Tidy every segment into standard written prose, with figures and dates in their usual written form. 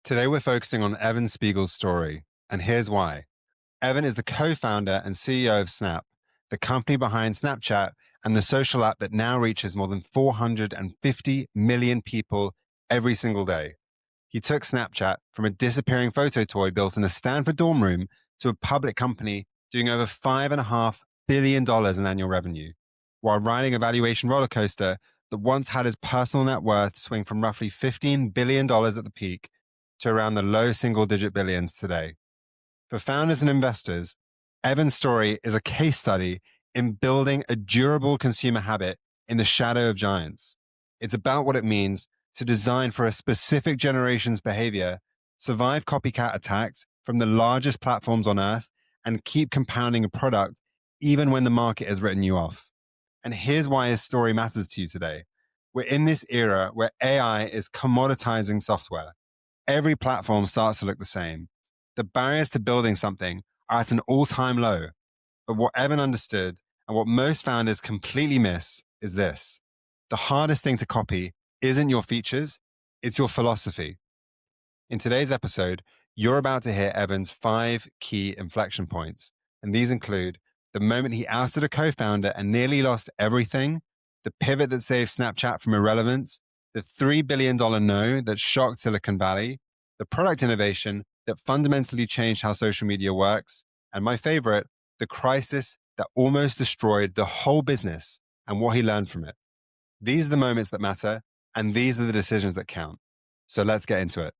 Today, we're focusing on Evan Spiegel's story, and here's why. Evan is the co-founder and CEO of Snap, the company behind Snapchat and the social app that now reaches more than 450 million people every single day. He took Snapchat from a disappearing photo toy built in a Stanford dorm room to a public company doing over $5.5 billion in annual revenue, while riding a valuation roller coaster that once had his personal net worth swing from roughly $15 billion at the peak to around the low single-digit billions today. For founders and investors, Evan's story is a case study in building a durable consumer habit in the shadow of giants. It's about what it means to design for a specific generation's behavior, survive copycat attacks from the largest platforms on earth, and keep compounding a product even when the market has written you off. And here's why his story matters to you today. We're in this era where AI is commoditizing software. Every platform starts to look the same. The barriers to building something are at an all-time low. But what Evan understood and what most founders completely miss is this. The hardest thing to copy isn't your features, it's your philosophy. In today's episode, you're about to hear Evan's 5 key inflection points. And these include the moment he ousted a co-founder and nearly lost everything, the pivot that saved Snapchat from irrelevance, the $3 billion no that shocked Silicon Valley, the product innovation that fundamentally changed how social media works, and my favorite, the crisis that almost destroyed the whole business and what he learned from it. These are the moments that matter, and these are the decisions that count. So let's get into it.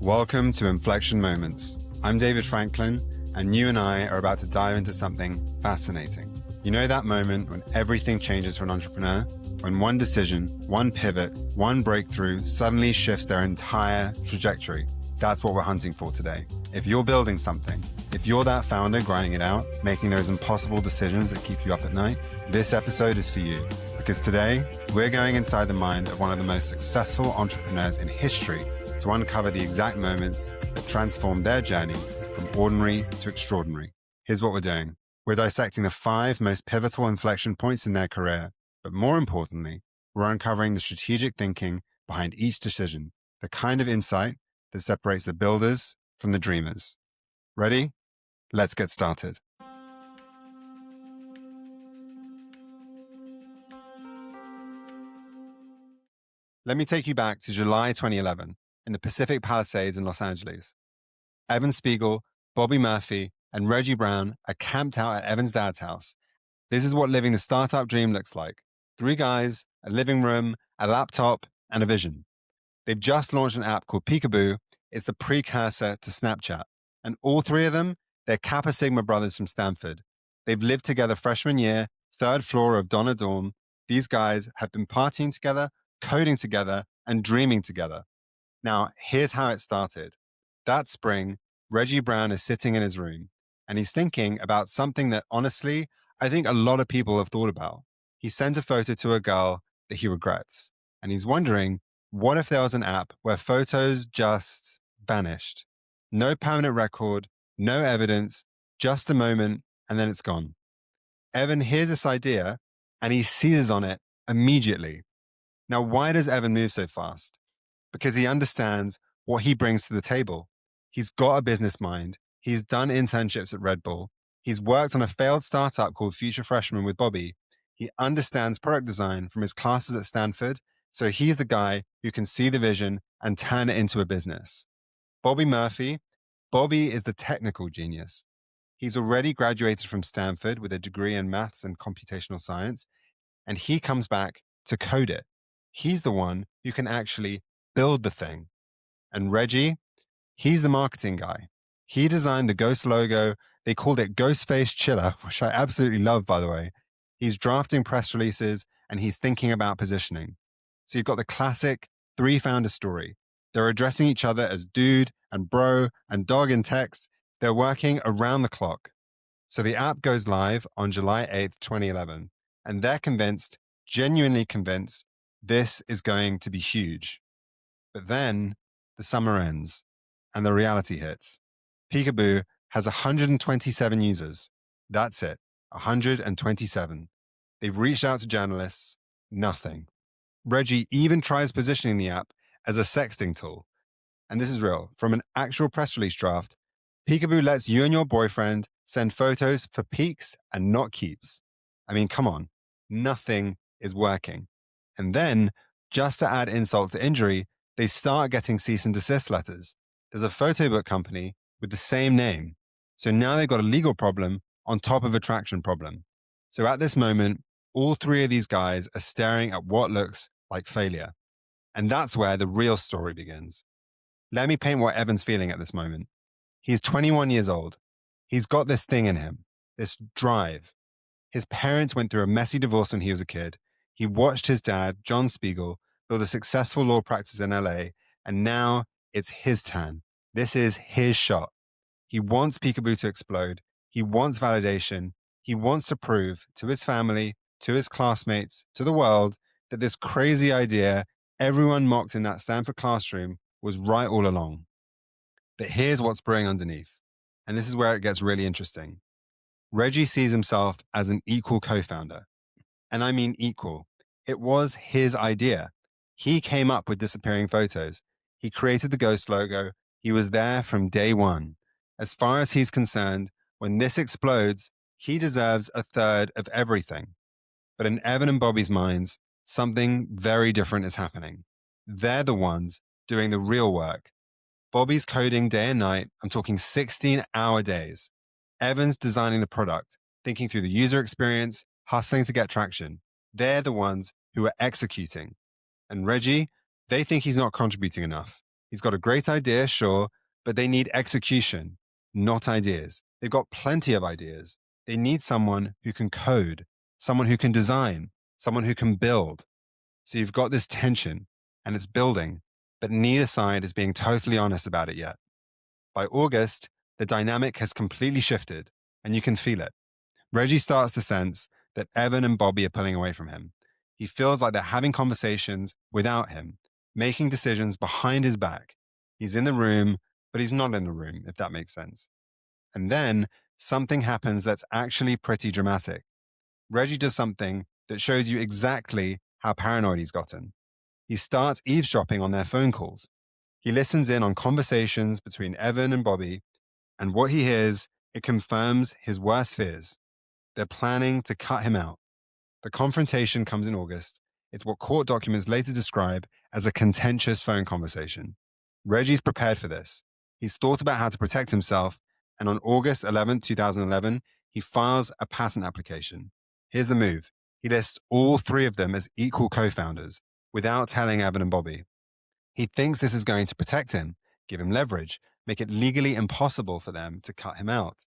Welcome to Inflection Moments. I'm David Franklin, and you and I are about to dive into something fascinating. You know that moment when everything changes for an entrepreneur? When one decision, one pivot, one breakthrough suddenly shifts their entire trajectory. That's what we're hunting for today. If you're building something, if you're that founder grinding it out, making those impossible decisions that keep you up at night, this episode is for you. Because today, we're going inside the mind of one of the most successful entrepreneurs in history to uncover the exact moments that transformed their journey from ordinary to extraordinary. Here's what we're doing. We're dissecting the 5 most pivotal inflection points in their career, but more importantly, we're uncovering the strategic thinking behind each decision, the kind of insight that separates the builders from the dreamers. Ready? Let's get started. Let me take you back to July 2011 in the Pacific Palisades in Los Angeles. Evan Spiegel, Bobby Murphy, and Reggie Brown are camped out at Evan's dad's house. This is what living the startup dream looks like. 3 guys, a living room, a laptop, and a vision. They've just launched an app called Peekaboo. It's the precursor to Snapchat. And all 3 of them, they're Kappa Sigma brothers from Stanford. They've lived together freshman year, 3rd floor of Donna Dorm. These guys have been partying together, coding together, and dreaming together. Now, here's how it started. That spring, Reggie Brown is sitting in his room, and he's thinking about something that, honestly, I think a lot of people have thought about. He sent a photo to a girl that he regrets, and he's wondering, what if there was an app where photos just vanished? No permanent record, no evidence, just a moment, and then it's gone. Evan hears this idea, and he seizes on it immediately. Now, why does Evan move so fast? Because he understands what he brings to the table. He's got a business mind. He's done internships at Red Bull. He's worked on a failed startup called Future Freshman with Bobby. He understands product design from his classes at Stanford, so he's the guy who can see the vision and turn it into a business. Bobby is the technical genius. He's already graduated from Stanford with a degree in maths and computational science, and he comes back to code it. He's the one who can actually build the thing. And Reggie, he's the marketing guy. He designed the Ghost logo. They called it Ghostface Chiller, which I absolutely love, by the way. He's drafting press releases and he's thinking about positioning. So you've got the classic 3 founder story. They're addressing each other as dude and bro and dog in text. They're working around the clock. So the app goes live on July 8th, 2011. And they're convinced, genuinely convinced, this is going to be huge. But then the summer ends and the reality hits. Peekaboo has 127 users. That's it, 127. They've reached out to journalists, nothing. Reggie even tries positioning the app as a sexting tool. and this is real, from an actual press release draft, Peekaboo lets you and your boyfriend send photos for peaks and not keeps. I mean, come on, nothing is working. And then, just to add insult to injury, they start getting cease and desist letters. There's a photo book company with the same name. So now they've got a legal problem on top of a traction problem. So at this moment, all three of these guys are staring at what looks like failure. And that's where the real story begins. Let me paint what Evan's feeling at this moment. He's 21 years old. He's got this thing in him, this drive. His parents went through a messy divorce when he was a kid. He watched his dad, John Spiegel, build a successful law practice in LA, and now it's his turn. This is his shot. He wants Peekaboo to explode. He wants validation. He wants to prove to his family, to his classmates, to the world that this crazy idea everyone mocked in that Stanford classroom was right all along. But here's what's brewing underneath. And this is where it gets really interesting. Reggie sees himself as an equal co-founder. And I mean equal. It was his idea. He came up with disappearing photos. He created the ghost logo. He was there from day one. As far as he's concerned, when this explodes, he deserves a third of everything. But in Evan and Bobby's minds, something very different is happening. They're the ones doing the real work. Bobby's coding day and night. I'm talking 16-hour days. Evan's designing the product, thinking through the user experience, hustling to get traction. They're the ones who are executing. And Reggie, they think he's not contributing enough. He's got a great idea, sure, but they need execution, not ideas. They've got plenty of ideas. They need someone who can code, someone who can design, someone who can build. So you've got this tension, and it's building, but neither side is being totally honest about it yet. By August, the dynamic has completely shifted, and you can feel it. Reggie starts to sense that Evan and Bobby are pulling away from him. He feels like they're having conversations without him, making decisions behind his back. He's in the room, but he's not in the room, if that makes sense. And then something happens that's actually pretty dramatic. Reggie does something that shows you exactly how paranoid he's gotten. He starts eavesdropping on their phone calls. He listens in on conversations between Evan and Bobby, and what he hears, it confirms his worst fears. They're planning to cut him out. The confrontation comes in August. It's what court documents later describe as a contentious phone conversation. Reggie's prepared for this. He's thought about how to protect himself, and on August 11, 2011, he files a patent application. Here's the move. He lists all three of them as equal co-founders without telling Evan and Bobby. He thinks this is going to protect him, give him leverage, make it legally impossible for them to cut him out.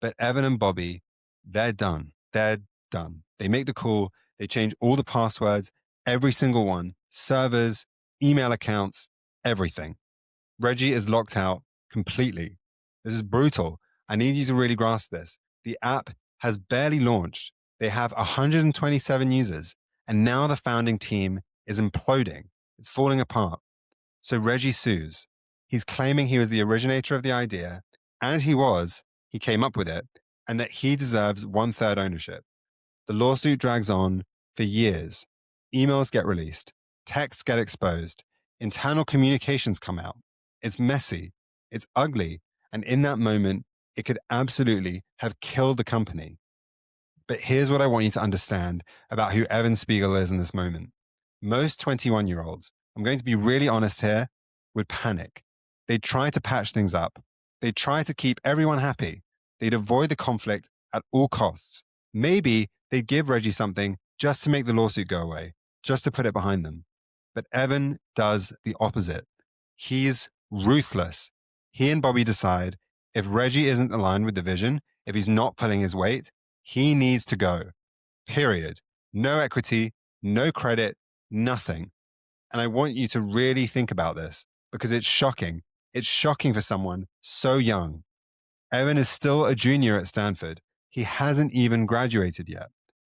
But Evan and Bobby, they're done. They're done. They make the call. They change all the passwords, every single one, servers, email accounts, everything. Reggie is locked out completely. This is brutal. I need you to really grasp this. The app has barely launched. They have 127 users, and now the founding team is imploding. It's falling apart. So Reggie sues. He's claiming he was the originator of the idea, and he came up with it, and that he deserves 1/3 ownership. The lawsuit drags on for years. Emails get released, texts get exposed, internal communications come out. It's messy, it's ugly, and in that moment, it could absolutely have killed the company. But here's what I want you to understand about who Evan Spiegel is in this moment. Most 21-year-olds, I'm going to be really honest here, would panic. They'd try to patch things up. They'd try to keep everyone happy. They'd avoid the conflict at all costs. Maybe they'd give Reggie something just to make the lawsuit go away, just to put it behind them. But Evan does the opposite. He's ruthless. He and Bobby decide if Reggie isn't aligned with the vision, if he's not pulling his weight, he needs to go. Period. No equity, no credit, nothing. And I want you to really think about this because it's shocking. It's shocking for someone so young. Evan is still a junior at Stanford. He hasn't even graduated yet.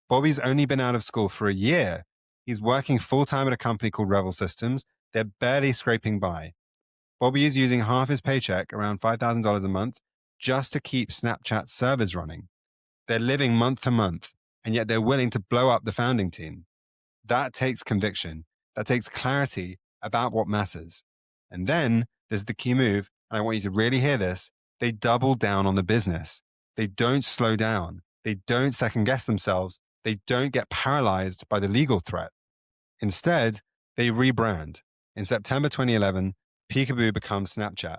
Bobby's only been out of school for a year. He's working full-time at a company called Revel Systems. They're barely scraping by. Bobby is using half his paycheck, around $5,000 a month, just to keep Snapchat servers running. They're living month to month, and yet they're willing to blow up the founding team. That takes conviction. That takes clarity about what matters. And then this is the key move, and I want you to really hear this, they double down on the business. They don't slow down. They don't second guess themselves. They don't get paralyzed by the legal threat. Instead, they rebrand. In September 2011, Peekaboo becomes Snapchat.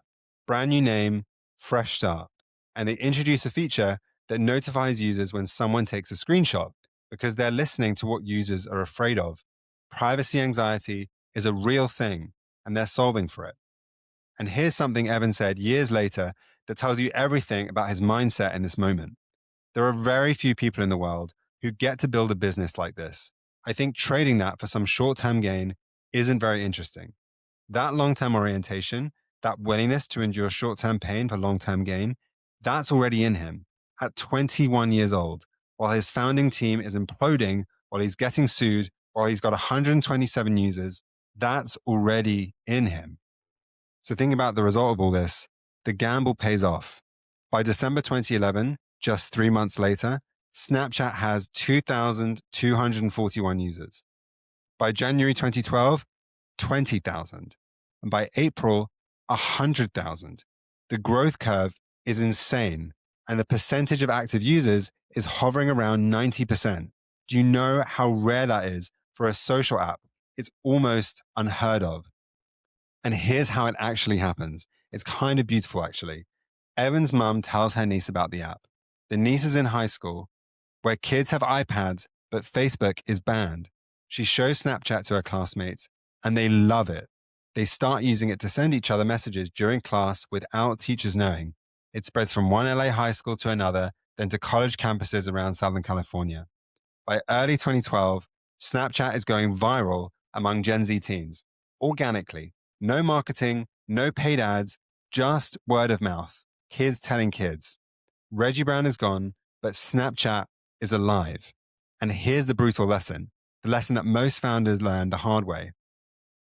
Brand new name, fresh start. And they introduce a feature that notifies users when someone takes a screenshot because they're listening to what users are afraid of. Privacy anxiety is a real thing, and they're solving for it. And here's something Evan said years later that tells you everything about his mindset in this moment. There are very few people in the world who get to build a business like this. I think trading that for some short-term gain isn't very interesting. That long-term orientation, that willingness to endure short-term pain for long-term gain, that's already in him. At 21 years old, while his founding team is imploding, while he's getting sued, while he's got 127 users, that's already in him. So think about the result of all this. The gamble pays off. By December 2011, just 3 months later, Snapchat has 2,241 users. By January 2012, 20,000. And by April, 100,000. The growth curve is insane, and the percentage of active users is hovering around 90%. Do you know how rare that is for a social app? It's almost unheard of. And here's how it actually happens. It's kind of beautiful, actually. Evan's mum tells her niece about the app. The niece is in high school, where kids have iPads, but Facebook is banned. She shows Snapchat to her classmates, and they love it. They start using it to send each other messages during class without teachers knowing. It spreads from one LA high school to another, then to college campuses around Southern California. By early 2012, Snapchat is going viral among Gen Z teens, organically. No marketing, no paid ads, just word of mouth. Kids telling kids. Reggie Brown is gone, but Snapchat is alive. And here's the brutal lesson, the lesson that most founders learn the hard way.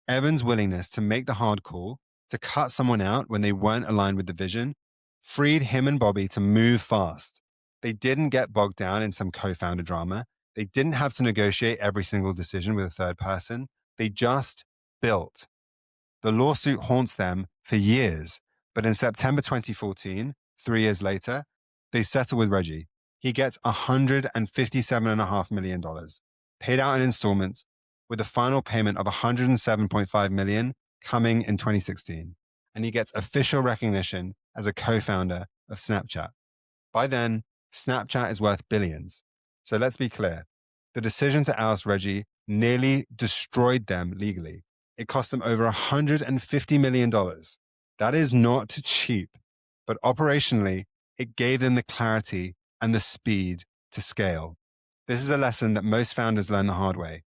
Evan's willingness to make the hard call, to cut someone out when they weren't aligned with the vision, freed him and Bobby to move fast. They didn't get bogged down in some co-founder drama. They didn't have to negotiate every single decision with a third person. They just built. The lawsuit haunts them for years, but in September 2014, 3 years later, they settle with Reggie. He gets $157.5 million, paid out in installments, with a final payment of $107.5 million coming in 2016. And he gets official recognition as a co-founder of Snapchat. By then, Snapchat is worth billions. So let's be clear. The decision to oust Reggie nearly destroyed them legally. It cost them over $150 million. That is not cheap, but operationally, it gave them the clarity and the speed to scale. This is a lesson that most founders learn the hard way.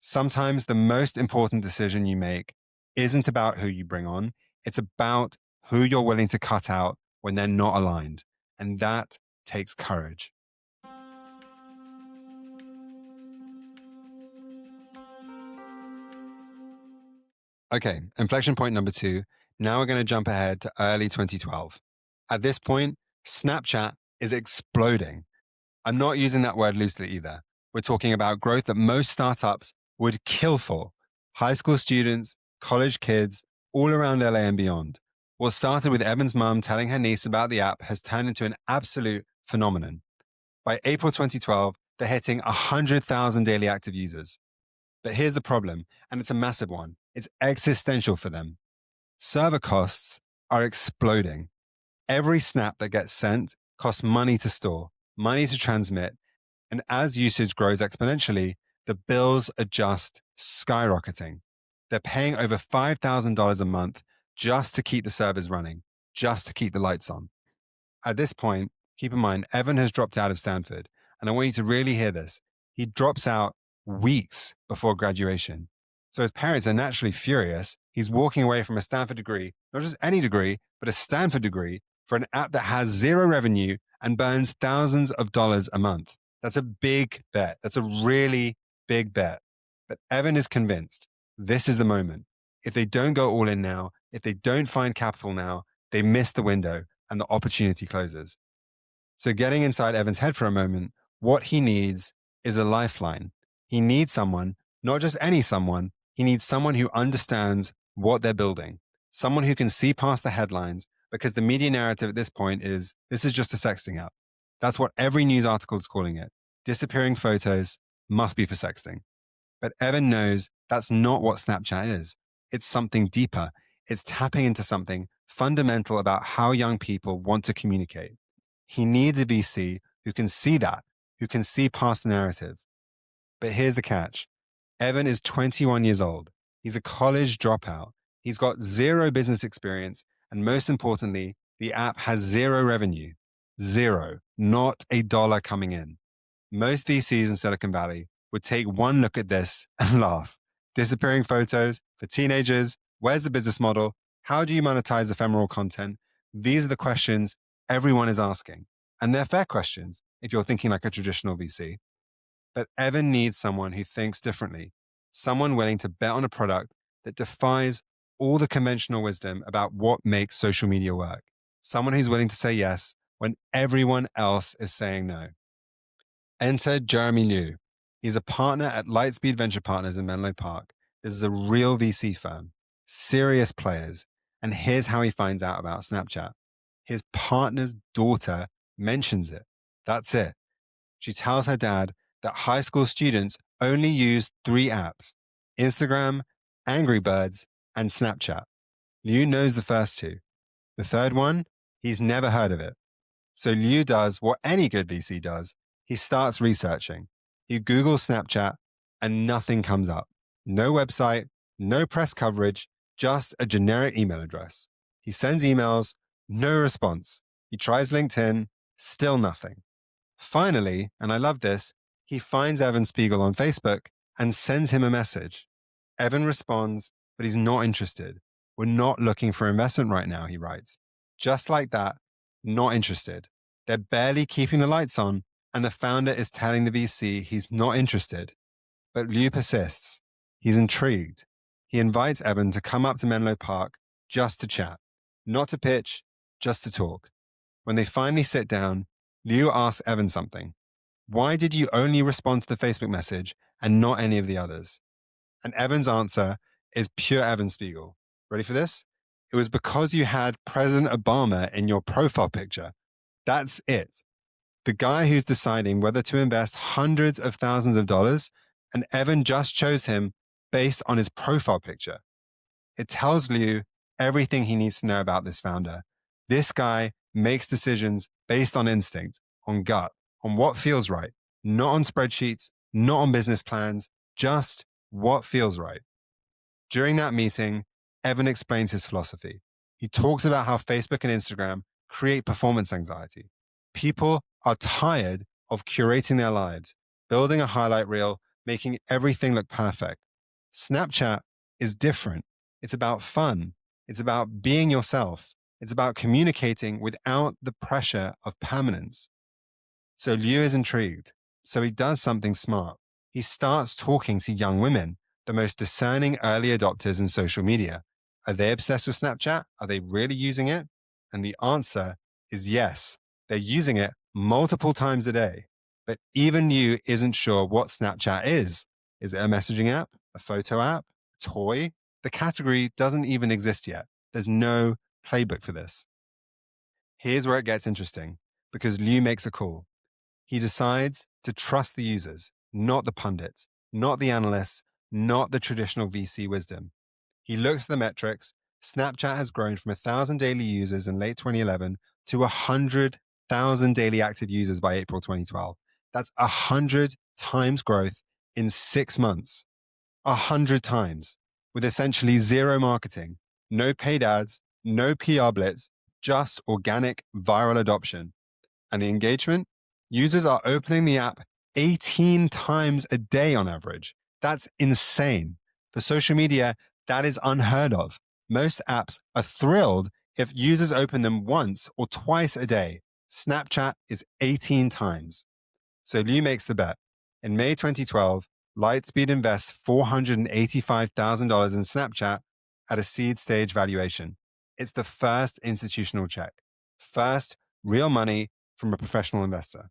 Sometimes the most important decision you make isn't about who you bring on. It's about who you're willing to cut out when they're not aligned. And that takes courage. Okay, inflection point number 2. Now we're going to jump ahead to early 2012. At this point, Snapchat is exploding. I'm not using that word loosely either. We're talking about growth that most startups would kill for. High school students, college kids, all around LA and beyond. What started with Evan's mom telling her niece about the app has turned into an absolute phenomenon. By April 2012, they're hitting 100,000 daily active users. But here's the problem, and it's a massive one. It's existential for them. Server costs are exploding. Every snap that gets sent costs money to store, money to transmit, and as usage grows exponentially, the bills are just skyrocketing. They're paying over $5,000 a month just to keep the servers running, just to keep the lights on. At this point, keep in mind, Evan has dropped out of Stanford, and I want you to really hear this. He drops out weeks before graduation. So his parents are naturally furious. He's walking away from a Stanford degree, not just any degree, but a Stanford degree for an app that has zero revenue and burns thousands of dollars a month. That's a big bet. That's a really big bet. But Evan is convinced this is the moment. If they don't go all in now, if they don't find capital now, they miss the window and the opportunity closes. So getting inside Evan's head for a moment, what he needs is a lifeline. He needs someone, not just any someone, he needs someone who understands what they're building, someone who can see past the headlines, because the media narrative at this point is this is just a sexting app. That's what every news article is calling it. Disappearing photos must be for sexting. But Evan knows that's not what Snapchat is. It's something deeper. It's tapping into something fundamental about how young people want to communicate. He needs a VC who can see that, who can see past the narrative. But here's the catch. Evan is 21 years old. He's a college dropout. He's got zero business experience. And most importantly, the app has zero revenue. Zero. Not a dollar coming in. Most VCs in Silicon Valley would take one look at this and laugh. Disappearing photos for teenagers. Where's the business model? How do you monetize ephemeral content? These are the questions everyone is asking. And they're fair questions if you're thinking like a traditional VC. But Evan needs someone who thinks differently, someone willing to bet on a product that defies all the conventional wisdom about what makes social media work, someone who's willing to say yes when everyone else is saying no. Enter Jeremy Liu. He's a partner at Lightspeed Venture Partners in Menlo Park. This is a real VC firm, serious players. And here's how he finds out about Snapchat. His partner's daughter mentions it. That's it. She tells her dad that high school students only use 3 apps: Instagram, Angry Birds, and Snapchat. Liu knows the first 2. The third one, he's never heard of it. So Liu does what any good VC does. He starts researching. He Googles Snapchat and nothing comes up. No website, no press coverage, just a generic email address. He sends emails, no response. He tries LinkedIn, still nothing. Finally, and I love this, he finds Evan Spiegel on Facebook and sends him a message. Evan responds, but he's not interested. We're not looking for investment right now, he writes. Just like that, not interested. They're barely keeping the lights on, and the founder is telling the VC he's not interested. But Liu persists. He's intrigued. He invites Evan to come up to Menlo Park just to chat, not to pitch, just to talk. When they finally sit down, Liu asks Evan something. Why did you only respond to the Facebook message and not any of the others? And Evan's answer is pure Evan Spiegel. Ready for this? It was because you had President Obama in your profile picture. That's it. The guy who's deciding whether to invest hundreds of thousands of dollars, and Evan just chose him based on his profile picture. It tells Liu everything he needs to know about this founder. This guy makes decisions based on instinct, on gut, on what feels right, not on spreadsheets, not on business plans, just what feels right. During that meeting, Evan explains his philosophy. He talks about how Facebook and Instagram create performance anxiety. People are tired of curating their lives, building a highlight reel, making everything look perfect. Snapchat is different. It's about fun. It's about being yourself. It's about communicating without the pressure of permanence. So Liu is intrigued. So he does something smart. He starts talking to young women, the most discerning early adopters in social media. Are they obsessed with Snapchat? Are they really using it? And the answer is yes. They're using it multiple times a day. But even Liu isn't sure what Snapchat is. Is it a messaging app, a photo app, a toy? The category doesn't even exist yet. There's no playbook for this. Here's where it gets interesting, because Liu makes a call. He decides to trust the users, not the pundits, not the analysts, not the traditional VC wisdom. He looks at the metrics. Snapchat has grown from 1,000 daily users in late 2011 to 100,000 daily active users by April 2012. That's 100 times growth in 6 months. 100 times, with essentially zero marketing, no paid ads, no PR blitz, just organic viral adoption. And the engagement? Users are opening the app 18 times a day on average. That's insane. For social media, that is unheard of. Most apps are thrilled if users open them once or twice a day. Snapchat is 18 times. So Liu makes the bet. In May 2012, Lightspeed invests $485,000 in Snapchat at a seed stage valuation. It's the first institutional check. First, real money from a professional investor.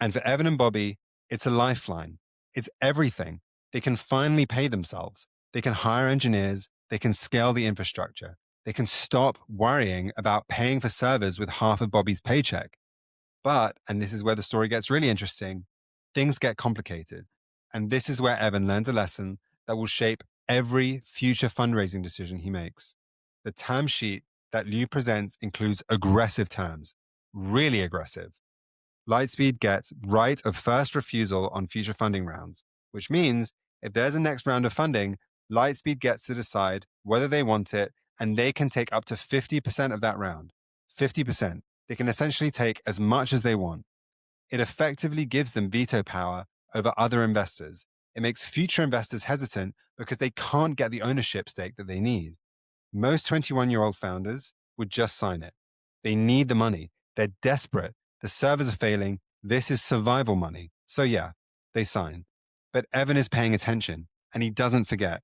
And for Evan and Bobby, it's a lifeline. It's everything. They can finally pay themselves. They can hire engineers. They can scale the infrastructure. They can stop worrying about paying for servers with half of Bobby's paycheck. But, and this is where the story gets really interesting, things get complicated. And this is where Evan learns a lesson that will shape every future fundraising decision he makes. The term sheet that Liu presents includes aggressive terms, really aggressive. Lightspeed gets right of first refusal on future funding rounds, which means if there's a next round of funding, Lightspeed gets to decide whether they want it, and they can take up to 50% of that round. 50%. They can essentially take as much as they want. It effectively gives them veto power over other investors. It makes future investors hesitant because they can't get the ownership stake that they need. Most 21-year-old founders would just sign it. They need the money. They're desperate. The servers are failing. This is survival money. So yeah, they sign. But Evan is paying attention, and he doesn't forget.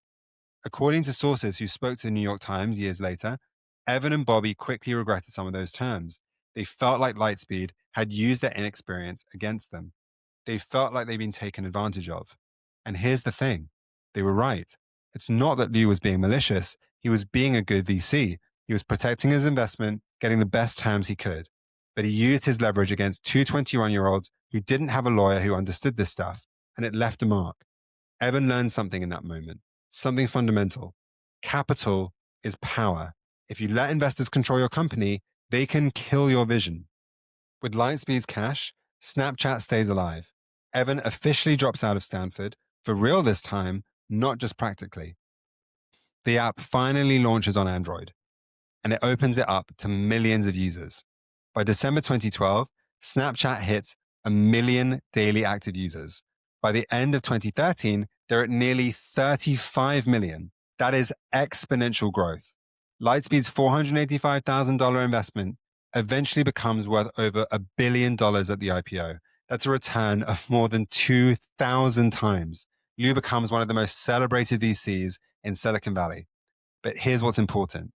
According to sources who spoke to the New York Times years later, Evan and Bobby quickly regretted some of those terms. They felt like Lightspeed had used their inexperience against them. They felt like they'd been taken advantage of. And here's the thing. They were right. It's not that Liu was being malicious. He was being a good VC. He was protecting his investment, getting the best terms he could. But he used his leverage against two 21-year-olds who didn't have a lawyer who understood this stuff, and it left a mark. Evan learned something in that moment, something fundamental. Capital is power. If you let investors control your company, they can kill your vision. With Lightspeed's cash, Snapchat stays alive. Evan officially drops out of Stanford, for real this time, not just practically. The app finally launches on Android, and it opens it up to millions of users. By December 2012, Snapchat hits 1 million daily active users. By the end of 2013, they're at nearly 35 million. That is exponential growth. Lightspeed's $485,000 investment eventually becomes worth over $1 billion at the IPO. That's a return of more than 2,000 times. Liu becomes one of the most celebrated VCs in Silicon Valley. But here's what's important.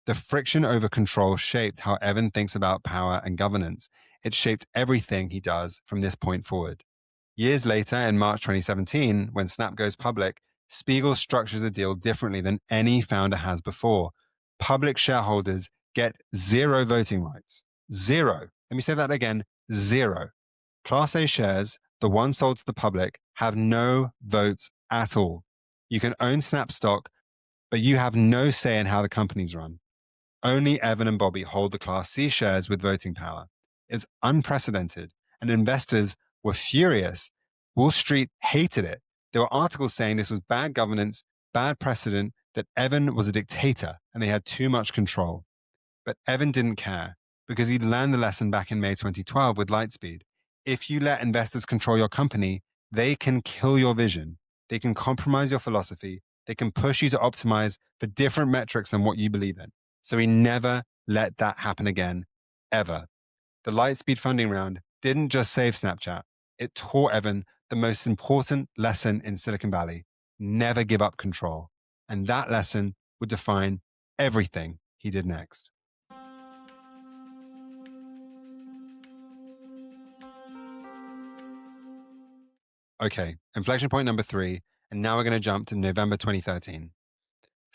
The friction over control shaped how Evan thinks about power and governance. It shaped everything he does from this point forward. Years later, in March 2017, when Snap goes public, Spiegel structures a deal differently than any founder has before. Public shareholders get 0 voting rights. 0. Let me say that again. 0. Class A shares, the ones sold to the public, have no votes at all. You can own Snap stock, but you have no say in how the company's run. Only Evan and Bobby hold the Class C shares with voting power. It's unprecedented, and investors were furious. Wall Street hated it. There were articles saying this was bad governance, bad precedent, that Evan was a dictator and they had too much control. But Evan didn't care because he'd learned the lesson back in May 2012 with Lightspeed. If you let investors control your company, they can kill your vision. They can compromise your philosophy. They can push you to optimize for different metrics than what you believe in. So he never let that happen again, ever. The Lightspeed funding round didn't just save Snapchat. It taught Evan the most important lesson in Silicon Valley: never give up control. And that lesson would define everything he did next. Okay, inflection point number 3, and now we're going to jump to November 2013.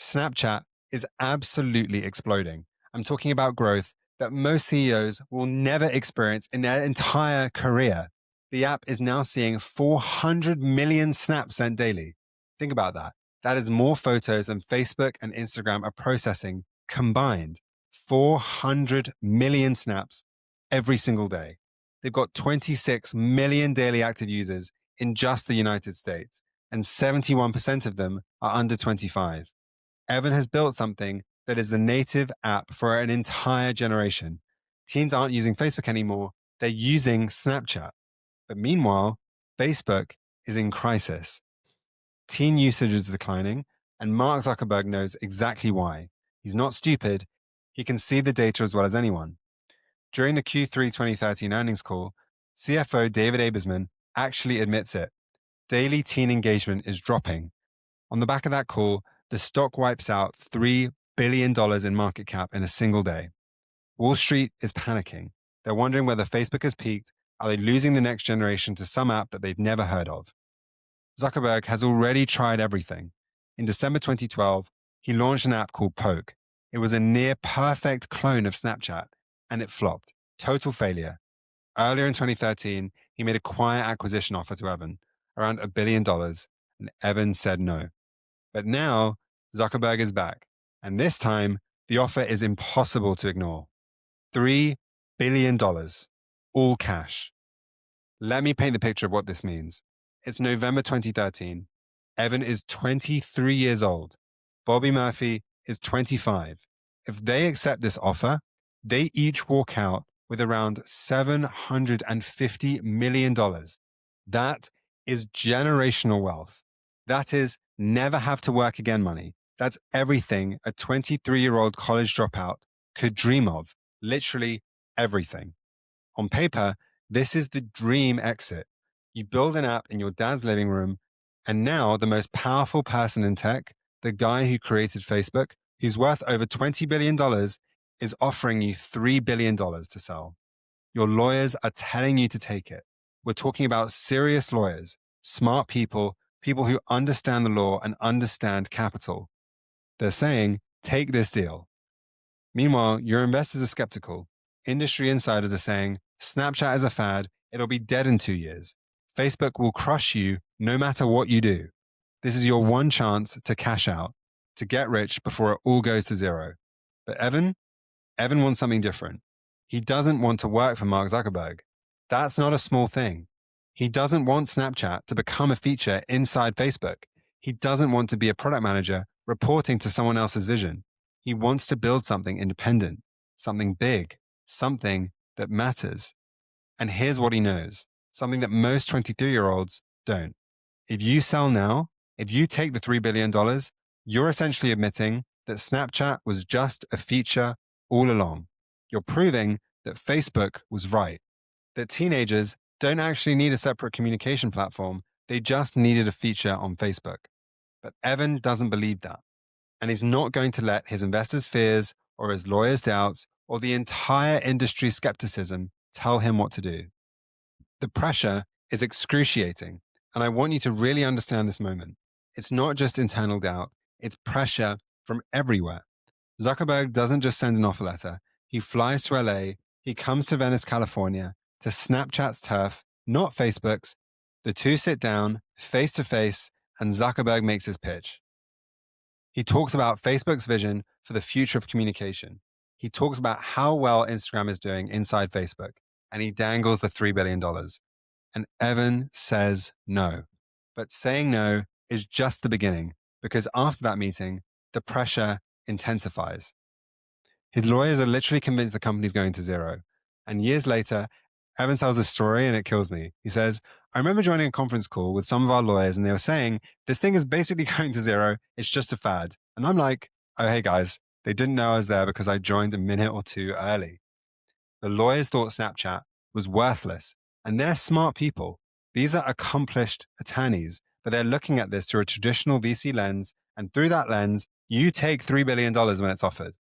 Snapchat is absolutely exploding. I'm talking about growth that most CEOs will never experience in their entire career. The app is now seeing 400 million snaps sent daily. Think about that. That is more photos than Facebook and Instagram are processing combined. 400 million snaps every single day. They've got 26 million daily active users in just the United States, and 71% of them are under 25. Evan has built something that is the native app for an entire generation. Teens aren't using Facebook anymore. They're using Snapchat. But meanwhile, Facebook is in crisis. Teen usage is declining, and Mark Zuckerberg knows exactly why. He's not stupid. He can see the data as well as anyone. During the Q3 2013 earnings call, CFO David Abersman actually admits it. Daily teen engagement is dropping. On the back of that call, the stock wipes out $3 billion in market cap in a single day. Wall Street is panicking. They're wondering whether Facebook has peaked. Are they losing the next generation to some app that they've never heard of? Zuckerberg has already tried everything. In December 2012, he launched an app called Poke. It was a near perfect clone of Snapchat, and it flopped. Total failure. Earlier in 2013, he made a quiet acquisition offer to Evan, around $1 billion, and Evan said no. But now, Zuckerberg is back, and this time, the offer is impossible to ignore. $3 billion, all cash. Let me paint the picture of what this means. It's November 2013. Evan is 23 years old. Bobby Murphy is 25. If they accept this offer, they each walk out with around $750 million. That is generational wealth. That is never have to work again money. That's everything a 23-year-old college dropout could dream of. Literally everything. On paper, this is the dream exit. You build an app in your dad's living room, and now the most powerful person in tech, the guy who created Facebook, who's worth over $20 billion, is offering you $3 billion to sell. Your lawyers are telling you to take it. We're talking about serious lawyers, smart people, people who understand the law and understand capital. They're saying, take this deal. Meanwhile, your investors are skeptical. Industry insiders are saying, Snapchat is a fad. It'll be dead in 2 years. Facebook will crush you no matter what you do. This is your one chance to cash out, to get rich before it all goes to zero. But Evan wants something different. He doesn't want to work for Mark Zuckerberg. That's not a small thing. He doesn't want Snapchat to become a feature inside Facebook. He doesn't want to be a product manager reporting to someone else's vision. He wants to build something independent, something big, something that matters. And here's what he knows, something that most 23-year-olds don't. If you sell now, if you take the $3 billion, you're essentially admitting that Snapchat was just a feature all along. You're proving that Facebook was right, that teenagers don't actually need a separate communication platform. They just needed a feature on Facebook. But Evan doesn't believe that. And he's not going to let his investors' fears or his lawyers' doubts or the entire industry skepticism tell him what to do. The pressure is excruciating. And I want you to really understand this moment. It's not just internal doubt, it's pressure from everywhere. Zuckerberg doesn't just send an offer letter. He flies to LA, he comes to Venice, California, to Snapchat's turf, not Facebook's. The two sit down, face to face, and Zuckerberg makes his pitch. He talks about Facebook's vision for the future of communication. He talks about how well Instagram is doing inside Facebook, and he dangles the $3 billion. And Evan says no. But saying no is just the beginning, because after that meeting, the pressure intensifies. His lawyers are literally convinced the company's going to zero. And years later, Evan tells a story and it kills me. He says, I remember joining a conference call with some of our lawyers and they were saying, this thing is basically going to zero. It's just a fad. And I'm like, oh, hey guys, they didn't know I was there because I joined a minute or two early. The lawyers thought Snapchat was worthless, and they're smart people. These are accomplished attorneys, but they're looking at this through a traditional VC lens, and through that lens, you take $3 billion when it's offered.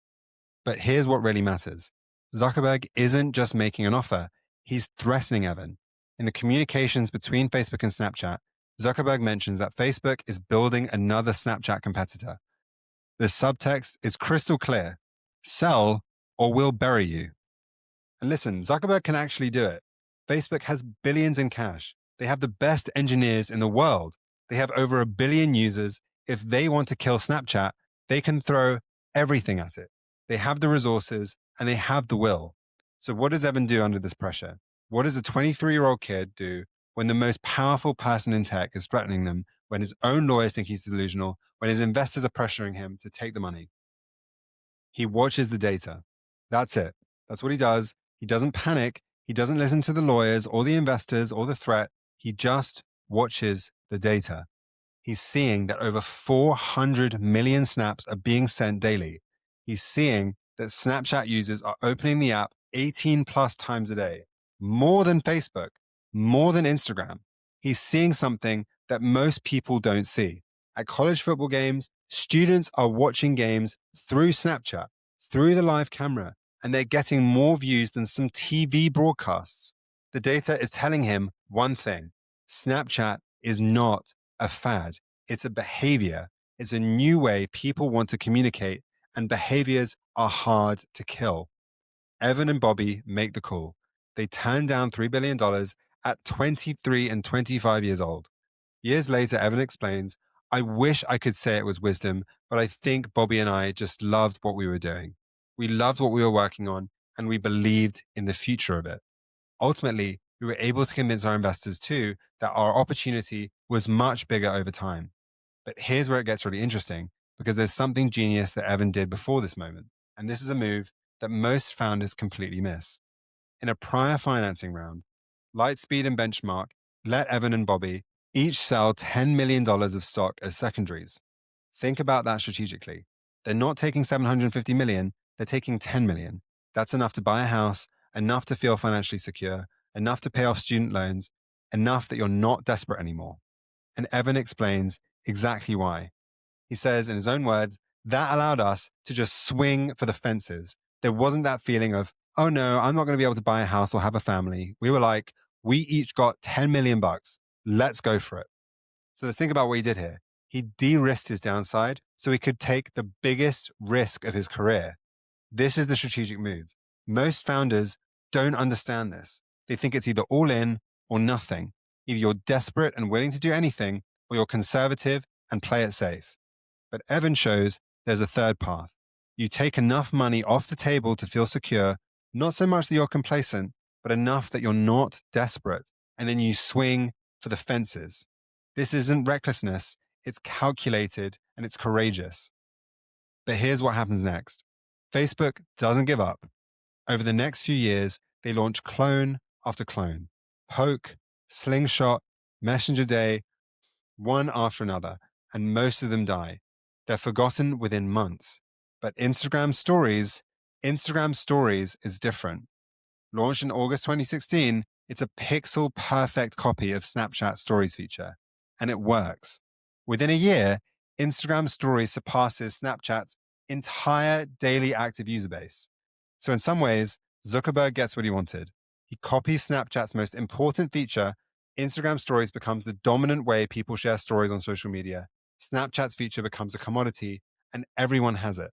But here's what really matters. Zuckerberg isn't just making an offer, he's threatening Evan. In the communications between Facebook and Snapchat, Zuckerberg mentions that Facebook is building another Snapchat competitor. The subtext is crystal clear. Sell or we'll bury you. And listen, Zuckerberg can actually do it. Facebook has billions in cash. They have the best engineers in the world. They have over 1 billion users. If they want to kill Snapchat, they can throw everything at it. They have the resources and they have the will. So what does Evan do under this pressure? What does a 23-year-old kid do when the most powerful person in tech is threatening them, when his own lawyers think he's delusional, when his investors are pressuring him to take the money? He watches the data. That's it. That's what he does. He doesn't panic. He doesn't listen to the lawyers or the investors or the threat. He just watches the data. He's seeing that over 400 million snaps are being sent daily. He's seeing that Snapchat users are opening the app 18 plus times a day, more than Facebook, more than Instagram. He's seeing something that most people don't see. At college football games, students are watching games through Snapchat, through the live camera, and they're getting more views than some TV broadcasts. The data is telling him one thing. Snapchat is not a fad. It's a behavior. It's a new way people want to communicate, and behaviors are hard to kill. Evan and Bobby make the call. They turn down $3 billion at 23 and 25 years old. Years later, Evan explains, I wish I could say it was wisdom, but I think Bobby and I just loved what we were doing. We loved what we were working on, and we believed in the future of it. Ultimately, we were able to convince our investors too that our opportunity was much bigger over time. But here's where it gets really interesting, because there's something genius that Evan did before this moment. And this is a move that most founders completely miss. In a prior financing round, Lightspeed and Benchmark let Evan and Bobby each sell $10 million of stock as secondaries. Think about that strategically. They're not taking 750 million, they're taking 10 million. That's enough to buy a house, enough to feel financially secure, enough to pay off student loans, enough that you're not desperate anymore. And Evan explains exactly why. He says in his own words, that allowed us to just swing for the fences. There wasn't that feeling of, oh no, I'm not going to be able to buy a house or have a family. We were like, we each got 10 million bucks. Let's go for it. So let's think about what he did here. He de-risked his downside so he could take the biggest risk of his career. This is the strategic move. Most founders don't understand this. They think it's either all in or nothing. Either you're desperate and willing to do anything, or you're conservative and play it safe. But Evan shows there's a third path. You take enough money off the table to feel secure, not so much that you're complacent, but enough that you're not desperate, and then you swing for the fences. This isn't recklessness, it's calculated and it's courageous. But here's what happens next. Facebook doesn't give up. Over the next few years, they launch clone after clone. Poke, Slingshot, Messenger Day, one after another, and most of them die. They're forgotten within months. But Instagram Stories is different. Launched in August 2016, it's a pixel perfect copy of Snapchat Stories feature, and it works. Within a year, Instagram Stories surpasses Snapchat's entire daily active user base. So in some ways, Zuckerberg gets what he wanted. He copies Snapchat's most important feature. Instagram Stories becomes the dominant way people share stories on social media. Snapchat's feature becomes a commodity, and everyone has it.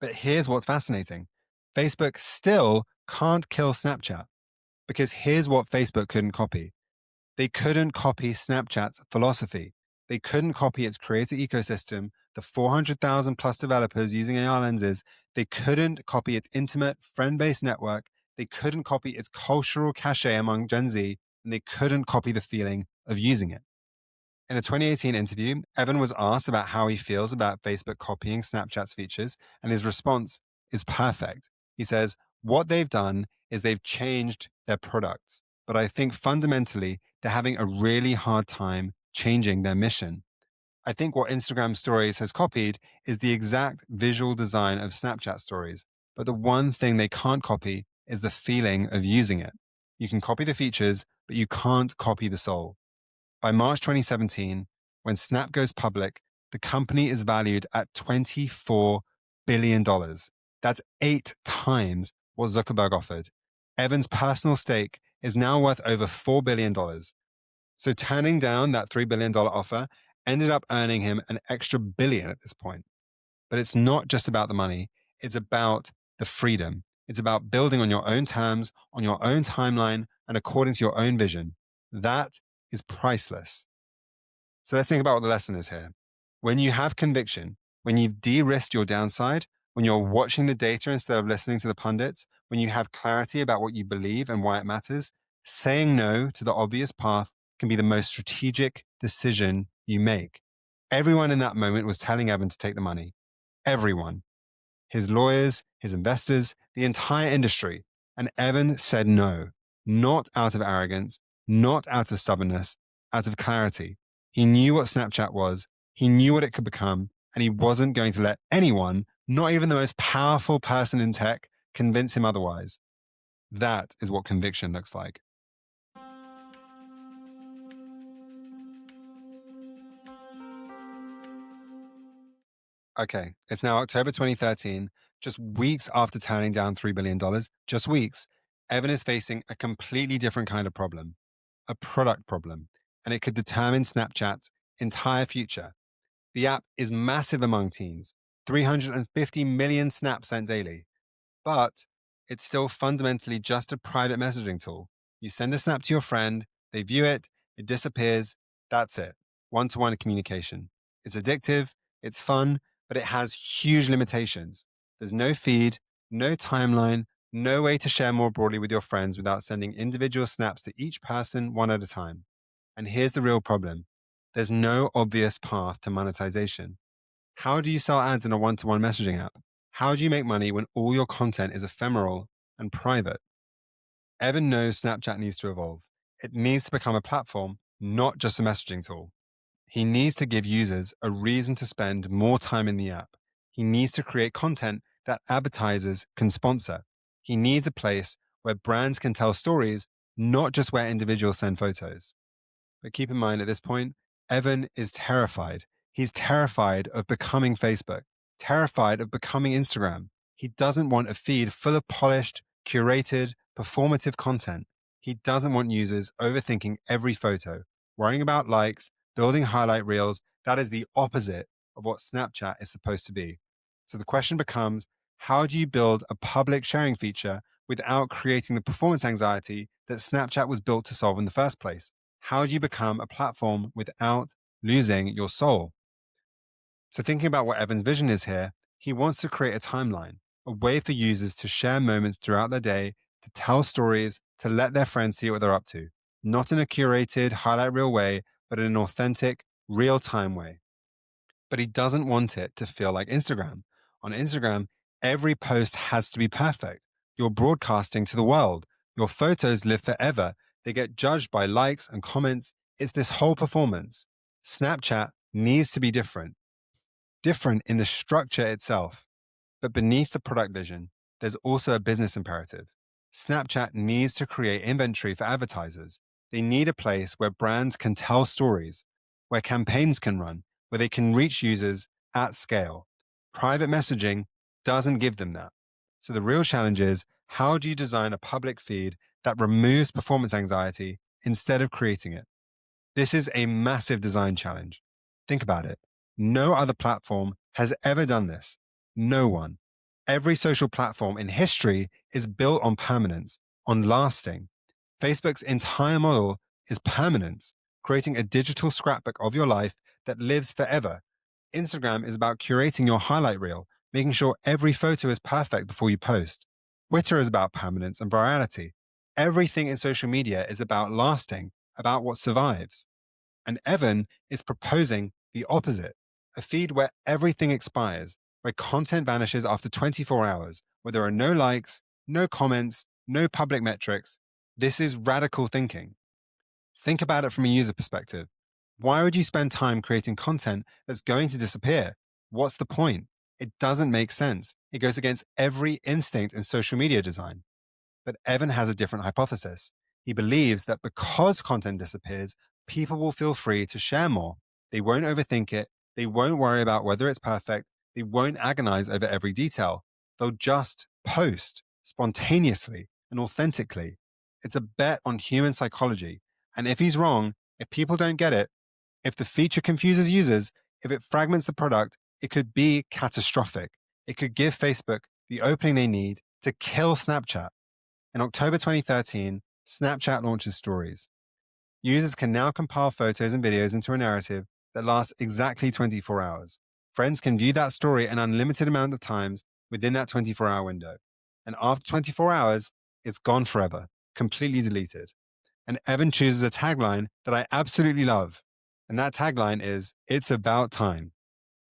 But here's what's fascinating. Facebook still can't kill Snapchat, because here's what Facebook couldn't copy. They couldn't copy Snapchat's philosophy. They couldn't copy its creator ecosystem, the 400,000 plus developers using AR lenses. They couldn't copy its intimate friend-based network. They couldn't copy its cultural cachet among Gen Z, and they couldn't copy the feeling of using it. In a 2018 interview, Evan was asked about how he feels about Facebook copying Snapchat's features, and his response is perfect. He says, what they've done is they've changed their products, but I think fundamentally they're having a really hard time changing their mission. I think what Instagram Stories has copied is the exact visual design of Snapchat Stories, but the one thing they can't copy is the feeling of using it. You can copy the features, but you can't copy the soul. By March 2017, when Snap goes public, the company is valued at $24 billion. That's 8 times what Zuckerberg offered. Evan's personal stake is now worth over $4 billion. So turning down that $3 billion offer ended up earning him an extra billion at this point. But it's not just about the money. It's about the freedom. It's about building on your own terms, on your own timeline, and according to your own vision. That is priceless. So let's think about what the lesson is here. When you have conviction, when you've de-risked your downside, when you're watching the data instead of listening to the pundits, when you have clarity about what you believe and why it matters, saying no to the obvious path can be the most strategic decision you make. Everyone in that moment was telling Evan to take the money. Everyone. His lawyers, his investors, the entire industry. And Evan said no, not out of arrogance, not out of stubbornness, out of clarity. He knew what Snapchat was, he knew what it could become, and he wasn't going to let anyone, not even the most powerful person in tech, convince him otherwise. That is what conviction looks like. Okay, it's now October 2013, just weeks after turning down $3 billion, just weeks. Evan is facing a completely different kind of problem, a product problem, and it could determine Snapchat's entire future. The app is massive among teens. 350 million snaps sent daily. But it's still fundamentally just a private messaging tool. You send a snap to your friend, they view it, it disappears. That's it. One-to-one communication. It's addictive, it's fun, but it has huge limitations. There's no feed, no timeline, no way to share more broadly with your friends without sending individual snaps to each person one at a time. And here's the real problem. There's no obvious path to monetization. How do you sell ads in a one-to-one messaging app? How do you make money when all your content is ephemeral and private? Evan knows Snapchat needs to evolve. It needs to become a platform, not just a messaging tool. He needs to give users a reason to spend more time in the app. He needs to create content that advertisers can sponsor. He needs a place where brands can tell stories, not just where individuals send photos. But keep in mind at this point, Evan is terrified. He's terrified of becoming Facebook, terrified of becoming Instagram. He doesn't want a feed full of polished, curated, performative content. He doesn't want users overthinking every photo, worrying about likes, building highlight reels. That is the opposite of what Snapchat is supposed to be. So the question becomes, how do you build a public sharing feature without creating the performance anxiety that Snapchat was built to solve in the first place? How do you become a platform without losing your soul? So thinking about what Evan's vision is here, he wants to create a timeline, a way for users to share moments throughout their day, to tell stories, to let their friends see what they're up to, not in a curated highlight reel way, but in an authentic, real-time way. But he doesn't want it to feel like Instagram. On Instagram, every post has to be perfect. You're broadcasting to the world. Your photos live forever. They get judged by likes and comments. It's this whole performance. Snapchat needs to be different in the structure itself. But beneath the product vision, there's also a business imperative. Snapchat needs to create inventory for advertisers. They need a place where brands can tell stories, where campaigns can run, where they can reach users at scale. Private messaging doesn't give them that. So the real challenge is, how do you design a public feed that removes performance anxiety instead of creating it? This is a massive design challenge. Think about it. No other platform has ever done this. No one. Every social platform in history is built on permanence, on lasting. Facebook's entire model is permanence, creating a digital scrapbook of your life that lives forever. Instagram is about curating your highlight reel, making sure every photo is perfect before you post. Twitter is about permanence and virality. Everything in social media is about lasting, about what survives. And Evan is proposing the opposite, a feed where everything expires, where content vanishes after 24 hours, where there are no likes, no comments, no public metrics. This is radical thinking. Think about it from a user perspective. Why would you spend time creating content that's going to disappear? What's the point? It doesn't make sense. It goes against every instinct in social media design. But Evan has a different hypothesis. He believes that because content disappears, people will feel free to share more. They won't overthink it. They won't worry about whether it's perfect. They won't agonize over every detail. They'll just post spontaneously and authentically. It's a bet on human psychology. And if he's wrong, if people don't get it, if the feature confuses users, if it fragments the product, it could be catastrophic. It could give Facebook the opening they need to kill Snapchat. In October 2013, Snapchat launches Stories. Users can now compile photos and videos into a narrative that lasts exactly 24 hours. Friends can view that story an unlimited amount of times within that 24-hour window. And after 24 hours, it's gone forever, completely deleted. And Evan chooses a tagline that I absolutely love. And that tagline is, "It's about time."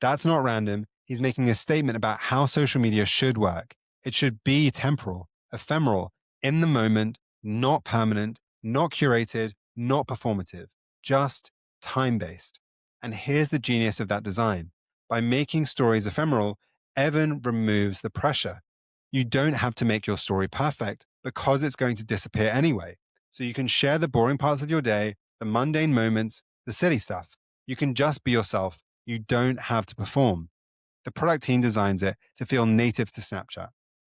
That's not random. He's making a statement about how social media should work. It should be temporal, ephemeral, in the moment, not permanent, not curated, not performative, just time-based. And here's the genius of that design. By making stories ephemeral, Evan removes the pressure. You don't have to make your story perfect because it's going to disappear anyway. So you can share the boring parts of your day, the mundane moments, the silly stuff. You can just be yourself. You don't have to perform. The product team designs it to feel native to Snapchat.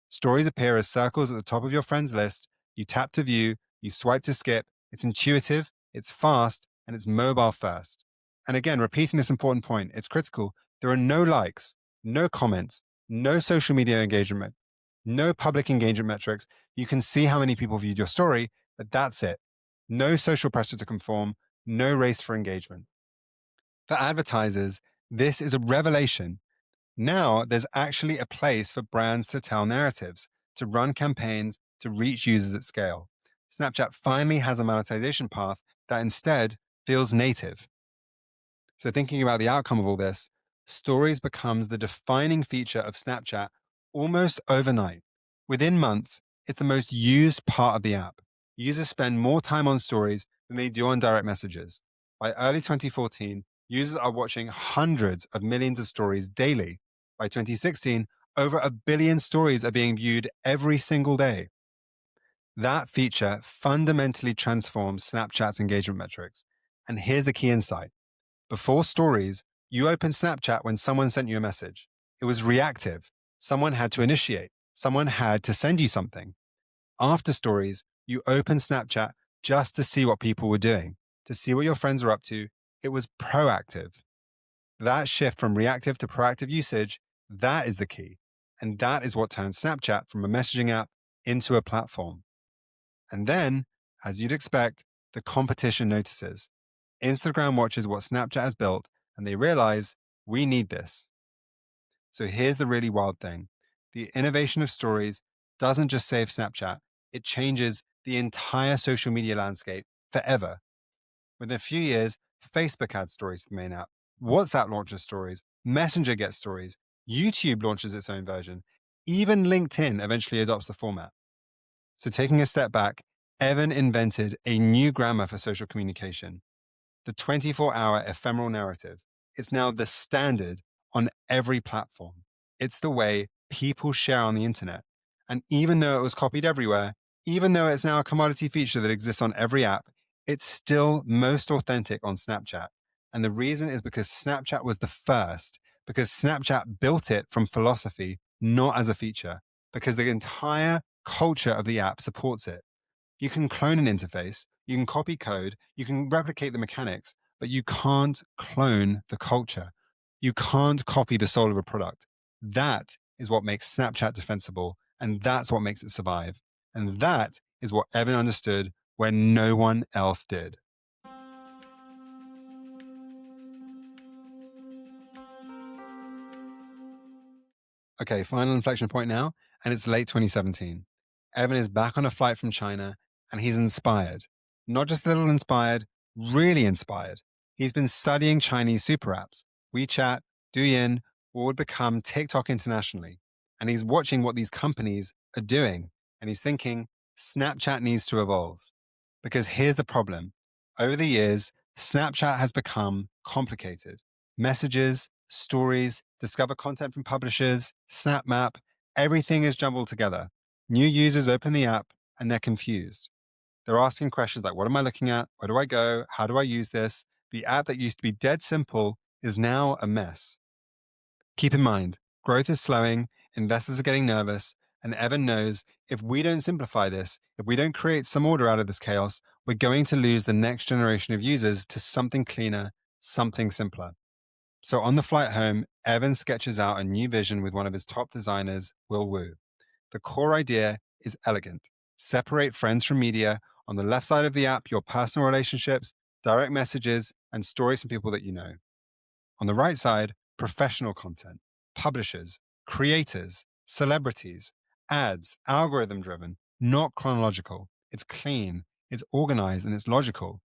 Stories appear as circles at the top of your friends list. You tap to view, you swipe to skip. It's intuitive, it's fast, and it's mobile first. And again, repeating this important point, it's critical. There are no likes, no comments, no social media engagement, no public engagement metrics. You can see how many people viewed your story, but that's it. No social pressure to conform, no race for engagement. For advertisers, this is a revelation. Now there's actually a place for brands to tell narratives, to run campaigns, to reach users at scale. Snapchat finally has a monetization path that instead feels native. So thinking about the outcome of all this, stories becomes the defining feature of Snapchat almost overnight. Within months, it's the most used part of the app. Users spend more time on stories than they do on direct messages. By early 2014, users are watching hundreds of millions of stories daily. By 2016, over 1 billion stories are being viewed every single day. That feature fundamentally transforms Snapchat's engagement metrics. And here's the key insight. Before stories, you opened Snapchat when someone sent you a message. It was reactive. Someone had to initiate. Someone had to send you something. After stories, you opened Snapchat just to see what people were doing, to see what your friends were up to. It was proactive. That shift from reactive to proactive usage, that is the key. And that is what turns Snapchat from a messaging app into a platform. And then, as you'd expect, the competition notices. Instagram watches what Snapchat has built and they realize we need this. So here's the really wild thing. The innovation of stories doesn't just save Snapchat, it changes the entire social media landscape forever. Within a few years, Facebook adds stories to the main app. WhatsApp launches stories. Messenger gets stories. YouTube launches its own version. Even LinkedIn eventually adopts the format. So taking a step back, Evan invented a new grammar for social communication, the 24-hour ephemeral narrative. It's now the standard on every platform. It's the way people share on the internet. And even though it was copied everywhere, even though it's now a commodity feature that exists on every app, it's still most authentic on Snapchat. And the reason is because Snapchat was the first, because Snapchat built it from philosophy, not as a feature, because the entire culture of the app supports it. You can clone an interface, you can copy code, you can replicate the mechanics, but you can't clone the culture. You can't copy the soul of a product. That is what makes Snapchat defensible, and that's what makes it survive. And that is what Evan understood when no one else did. Okay, final inflection point now, and it's late 2017. Evan is back on a flight from China, and he's inspired. Not just a little inspired, really inspired. He's been studying Chinese super apps. WeChat, Douyin, what would become TikTok internationally. And he's watching what these companies are doing. And he's thinking, Snapchat needs to evolve. Because here's the problem. Over the years, Snapchat has become complicated. Messages, stories, discover content from publishers, Snap Map, everything is jumbled together. New users open the app and they're confused. They're asking questions like, what am I looking at? Where do I go? How do I use this? The app that used to be dead simple is now a mess. Keep in mind, growth is slowing, investors are getting nervous, and Evan knows if we don't simplify this, if we don't create some order out of this chaos, we're going to lose the next generation of users to something cleaner, something simpler. So on the flight home, Evan sketches out a new vision with one of his top designers, Will Wu. The core idea is elegant. Separate friends from media. On the left side of the app, your personal relationships, direct messages, and stories from people that you know. On the right side, professional content, publishers, creators, celebrities, ads, algorithm driven, not chronological. It's clean, it's organized, and it's logical.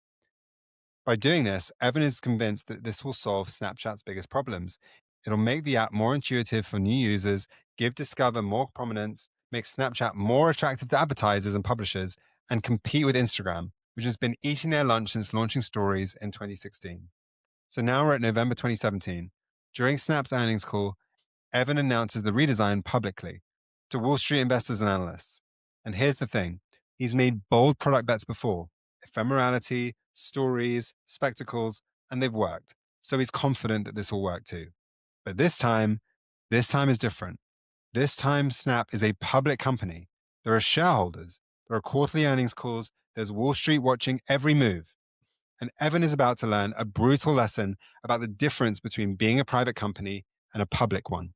By doing this, Evan is convinced that this will solve Snapchat's biggest problems. It'll make the app more intuitive for new users, give Discover more prominence, make Snapchat more attractive to advertisers and publishers, and compete with Instagram, which has been eating their lunch since launching stories in 2016. So now we're at November 2017. During Snap's earnings call, Evan announces the redesign publicly to Wall Street investors and analysts. And here's the thing. He's made bold product bets before. Ephemerality, stories, spectacles, and they've worked. So he's confident that this will work too. But this time is different. This time, Snap is a public company. There are shareholders. There are quarterly earnings calls. There's Wall Street watching every move. And Evan is about to learn a brutal lesson about the difference between being a private company and a public one.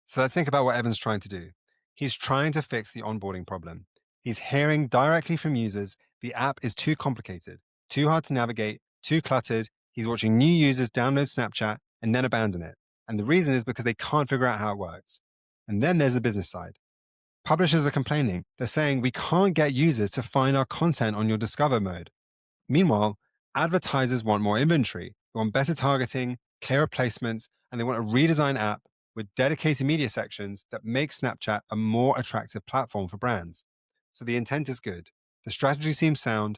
So let's think about what Evan's trying to do. He's trying to fix the onboarding problem. He's hearing directly from users the app is too complicated, too hard to navigate, too cluttered. He's watching new users download Snapchat and then abandon it. And the reason is because they can't figure out how it works. And then there's the business side. Publishers are complaining. They're saying we can't get users to find our content on your Discover mode. Meanwhile, advertisers want more inventory. They want better targeting, clearer placements, and they want a redesigned app with dedicated media sections that make Snapchat a more attractive platform for brands. So the intent is good. The strategy seems sound,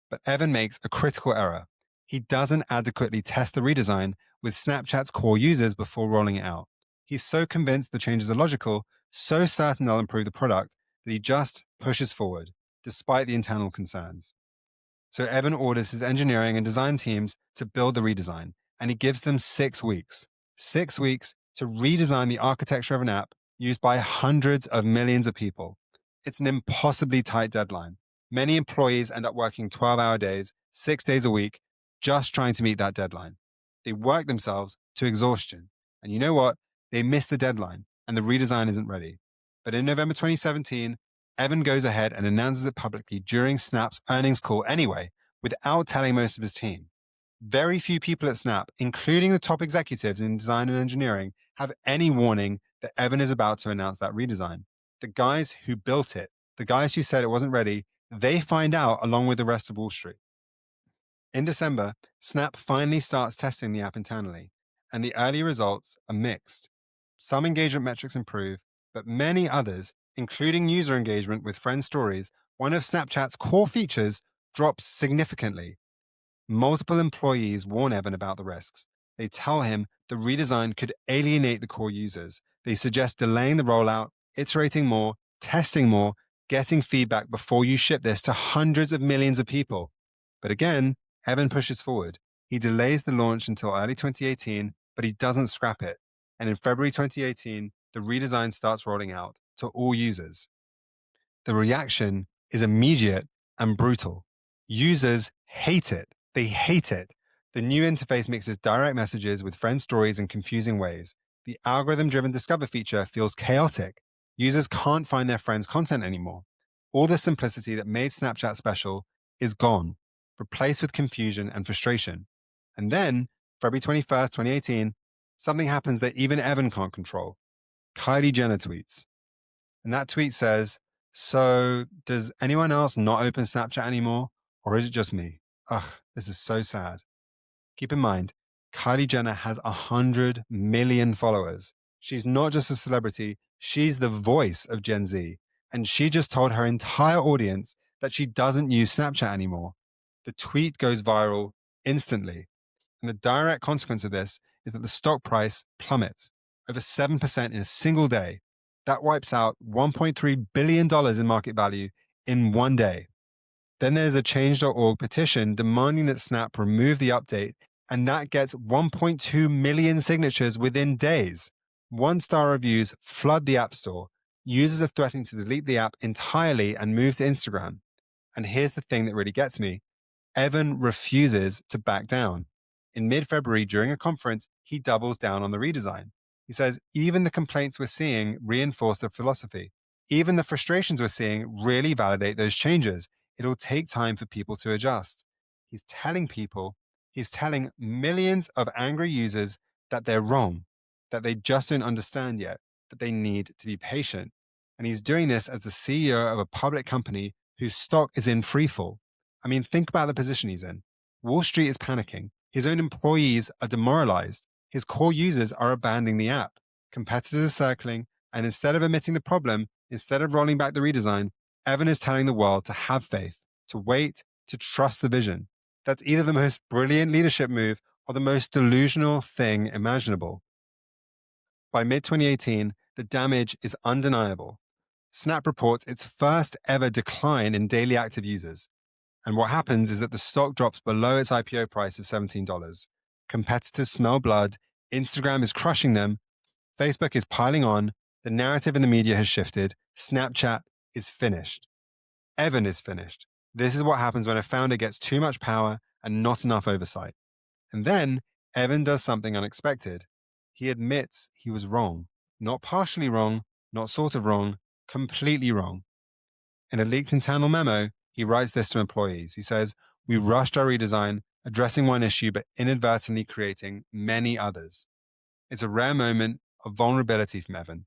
but Evan makes a critical error. He doesn't adequately test the redesign with Snapchat's core users before rolling it out. He's so convinced the changes are logical, so certain they'll improve the product, that he just pushes forward, despite the internal concerns. So Evan orders his engineering and design teams to build the redesign, and he gives them 6 weeks. 6 weeks to redesign the architecture of an app used by hundreds of millions of people. It's an impossibly tight deadline. Many employees end up working 12-hour days, 6 days a week, just trying to meet that deadline. They work themselves to exhaustion. And you know what? They miss the deadline, and the redesign isn't ready. But in November 2017, Evan goes ahead and announces it publicly during Snap's earnings call anyway, without telling most of his team. Very few people at Snap, including the top executives in design and engineering, have any warning that Evan is about to announce that redesign. The guys who built it, the guys who said it wasn't ready, they find out along with the rest of Wall Street. In December, Snap finally starts testing the app internally, and the early results are mixed. Some engagement metrics improve, but many others, including user engagement with friend stories, one of Snapchat's core features, drops significantly. Multiple employees warn Evan about the risks. They tell him the redesign could alienate the core users. They suggest delaying the rollout, iterating more, testing more, getting feedback before you ship this to hundreds of millions of people. But again, Evan pushes forward. He delays the launch until early 2018, but he doesn't scrap it. And in February 2018, the redesign starts rolling out to all users. The reaction is immediate and brutal. Users hate it. They hate it. The new interface mixes direct messages with friend stories in confusing ways. The algorithm-driven Discover feature feels chaotic. Users can't find their friends' content anymore. All the simplicity that made Snapchat special is gone, replaced with confusion and frustration. And then, February 21st, 2018, something happens that even Evan can't control. Kylie Jenner tweets. And that tweet says, "So does anyone else not open Snapchat anymore? Or is it just me? Ugh, this is so sad." Keep in mind, Kylie Jenner has 100 million followers. She's not just a celebrity, she's the voice of Gen Z. And she just told her entire audience that she doesn't use Snapchat anymore. The tweet goes viral instantly. And the direct consequence of this is that the stock price plummets over 7% in a single day. That wipes out $1.3 billion in market value in one day. Then there's a change.org petition demanding that Snap remove the update, and that gets 1.2 million signatures within days. One-star reviews flood the App Store. Users are threatening to delete the app entirely and move to Instagram. And here's the thing that really gets me. Evan refuses to back down. In mid-February, during a conference, he doubles down on the redesign. He says, even the complaints we're seeing reinforce the philosophy. Even the frustrations we're seeing really validate those changes. It'll take time for people to adjust. He's telling millions of angry users that they're wrong, that they just don't understand yet, that they need to be patient. And he's doing this as the CEO of a public company whose stock is in freefall. I mean, think about the position he's in. Wall Street is panicking. His own employees are demoralized. His core users are abandoning the app. Competitors are circling. And instead of admitting the problem, instead of rolling back the redesign, Evan is telling the world to have faith, to wait, to trust the vision. That's either the most brilliant leadership move or the most delusional thing imaginable. By mid-2018, the damage is undeniable. Snap reports its first ever decline in daily active users. And what happens is that the stock drops below its IPO price of $17. Competitors smell blood. Instagram is crushing them. Facebook is piling on. The narrative in the media has shifted. Snapchat is finished. Evan is finished. This is what happens when a founder gets too much power and not enough oversight. And then Evan does something unexpected. He admits he was wrong. Not partially wrong, not sort of wrong, completely wrong. In a leaked internal memo, he writes this to employees. He says, "We rushed our redesign, addressing one issue, but inadvertently creating many others." It's a rare moment of vulnerability from Evan.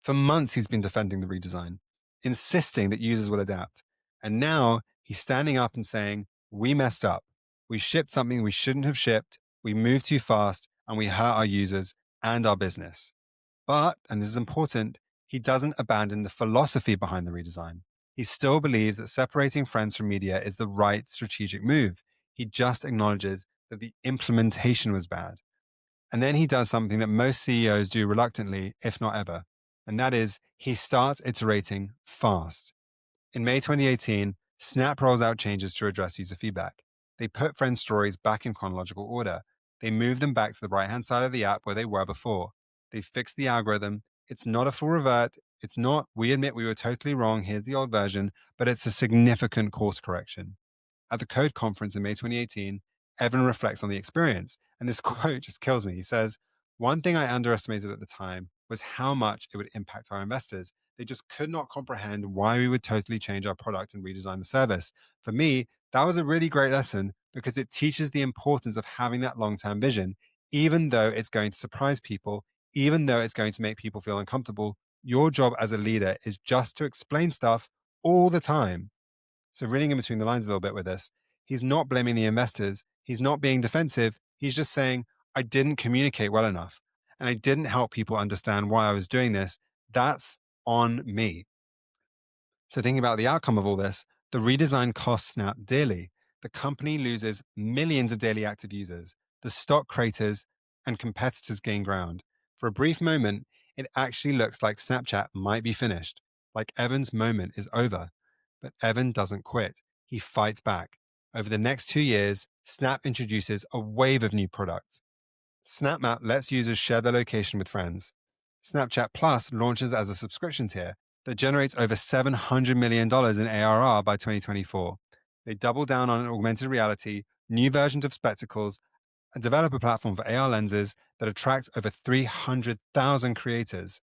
For months, he's been defending the redesign, insisting that users will adapt. And now he's standing up and saying, "We messed up. We shipped something we shouldn't have shipped. We moved too fast and we hurt our users and our business." But, and this is important, he doesn't abandon the philosophy behind the redesign. He still believes that separating friends from media is the right strategic move. He just acknowledges that the implementation was bad. And then he does something that most CEOs do reluctantly, if not ever. And that is he starts iterating fast. In May 2018, Snap rolls out changes to address user feedback. They put friend stories back in chronological order. They move them back to the right-hand side of the app where they were before. They fix the algorithm. It's not a full revert. It's not, "We admit we were totally wrong. Here's the old version," but it's a significant course correction. At the Code conference in May 2018, Evan reflects on the experience. And this quote just kills me. He says, "One thing I underestimated at the time was how much it would impact our investors. They just could not comprehend why we would totally change our product and redesign the service. For me, that was a really great lesson because it teaches the importance of having that long-term vision, even though it's going to surprise people, even though it's going to make people feel uncomfortable. Your job as a leader is just to explain stuff all the time." So reading in between the lines a little bit with this, he's not blaming the investors. He's not being defensive. He's just saying, "I didn't communicate well enough and I didn't help people understand why I was doing this. That's on me." So thinking about the outcome of all this, the redesign costs Snap dearly. The company loses millions of daily active users. The stock craters and competitors gain ground. For a brief moment, it actually looks like Snapchat might be finished, like Evan's moment is over. But Evan doesn't quit. He fights back. Over the next 2 years, Snap introduces a wave of new products. SnapMap lets users share their location with friends. Snapchat Plus launches as a subscription tier that generates over $700 million in ARR by 2024. They double down on augmented reality, new versions of spectacles, a developer platform for AR lenses that attracts over 300,000 creators.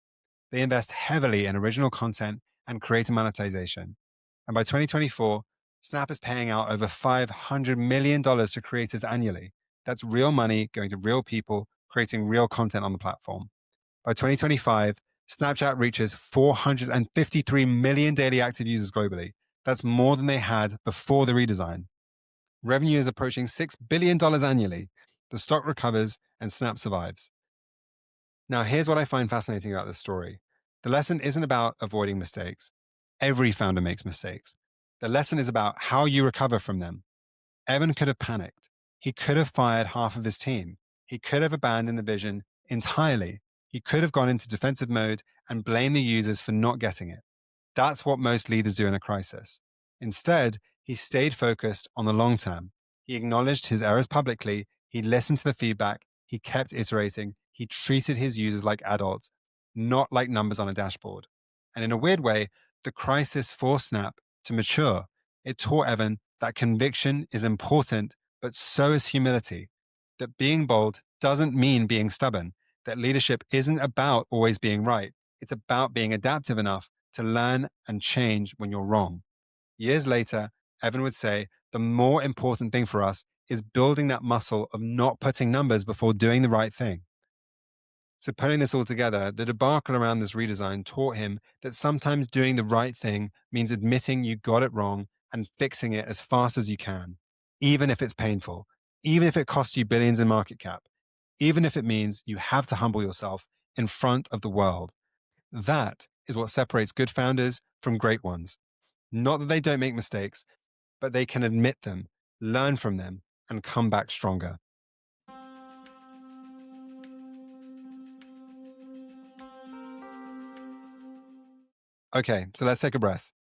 They invest heavily in original content and creator monetization. And by 2024, Snap is paying out over $500 million to creators annually. That's real money going to real people creating real content on the platform. By 2025, Snapchat reaches 453 million daily active users globally. That's more than they had before the redesign. Revenue is approaching $6 billion annually. The stock recovers and Snap survives. Now, here's what I find fascinating about this story. The lesson isn't about avoiding mistakes. Every founder makes mistakes. The lesson is about how you recover from them. Evan could have panicked. He could have fired half of his team. He could have abandoned the vision entirely. He could have gone into defensive mode and blamed the users for not getting it. That's what most leaders do in a crisis. Instead, he stayed focused on the long term. He acknowledged his errors publicly. He listened to the feedback. He kept iterating. He treated his users like adults, not like numbers on a dashboard. And in a weird way, the crisis forced Snap to mature. It taught Evan that conviction is important, but so is humility. That being bold doesn't mean being stubborn. That leadership isn't about always being right. It's about being adaptive enough to learn and change when you're wrong. Years later, Evan would say, the more important thing for us is building that muscle of not putting numbers before doing the right thing. So putting this all together, the debacle around this redesign taught him that sometimes doing the right thing means admitting you got it wrong and fixing it as fast as you can, even if it's painful, even if it costs you billions in market cap, even if it means you have to humble yourself in front of the world. That is what separates good founders from great ones. Not that they don't make mistakes, but they can admit them, learn from them, and come back stronger. Okay, so let's take a breath.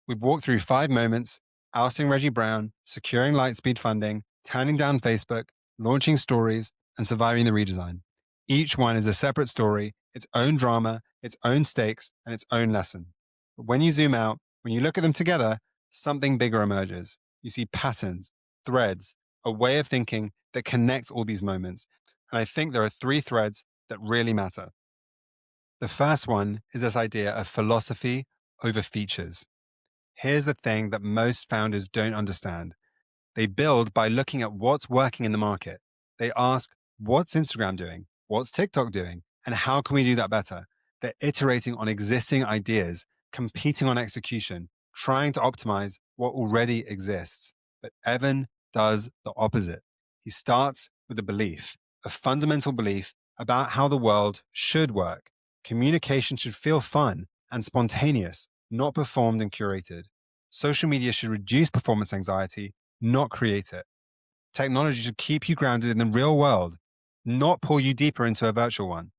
We've walked through 5 moments: ousting Reggie Brown, securing Lightspeed funding, turning down Facebook, launching stories, and surviving the redesign. Each one is a separate story, its own drama, its own stakes, and its own lesson. But when you zoom out, when you look at them together, something bigger emerges. You see patterns, threads, a way of thinking that connects all these moments. And I think there are 3 threads that really matter. The first one is this idea of philosophy over features. Here's the thing that most founders don't understand. They build by looking at what's working in the market. They ask, what's Instagram doing? What's TikTok doing? And how can we do that better? They're iterating on existing ideas, competing on execution, trying to optimize what already exists. But Evan does the opposite. He starts with a belief, a fundamental belief about how the world should work. Communication should feel fun and spontaneous, not performed and curated. Social media should reduce performance anxiety, not create it. Technology should keep you grounded in the real world, not pull you deeper into a virtual one.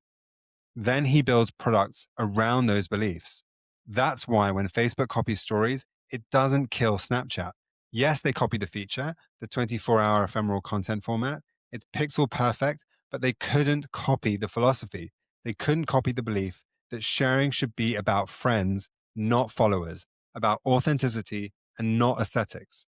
Then he builds products around those beliefs. That's why when Facebook copies stories, it doesn't kill Snapchat. Yes, they copy the feature, the 24-hour ephemeral content format. It's pixel perfect, but they couldn't copy the philosophy. They couldn't copy the belief that sharing should be about friends, not followers, about authenticity and not aesthetics.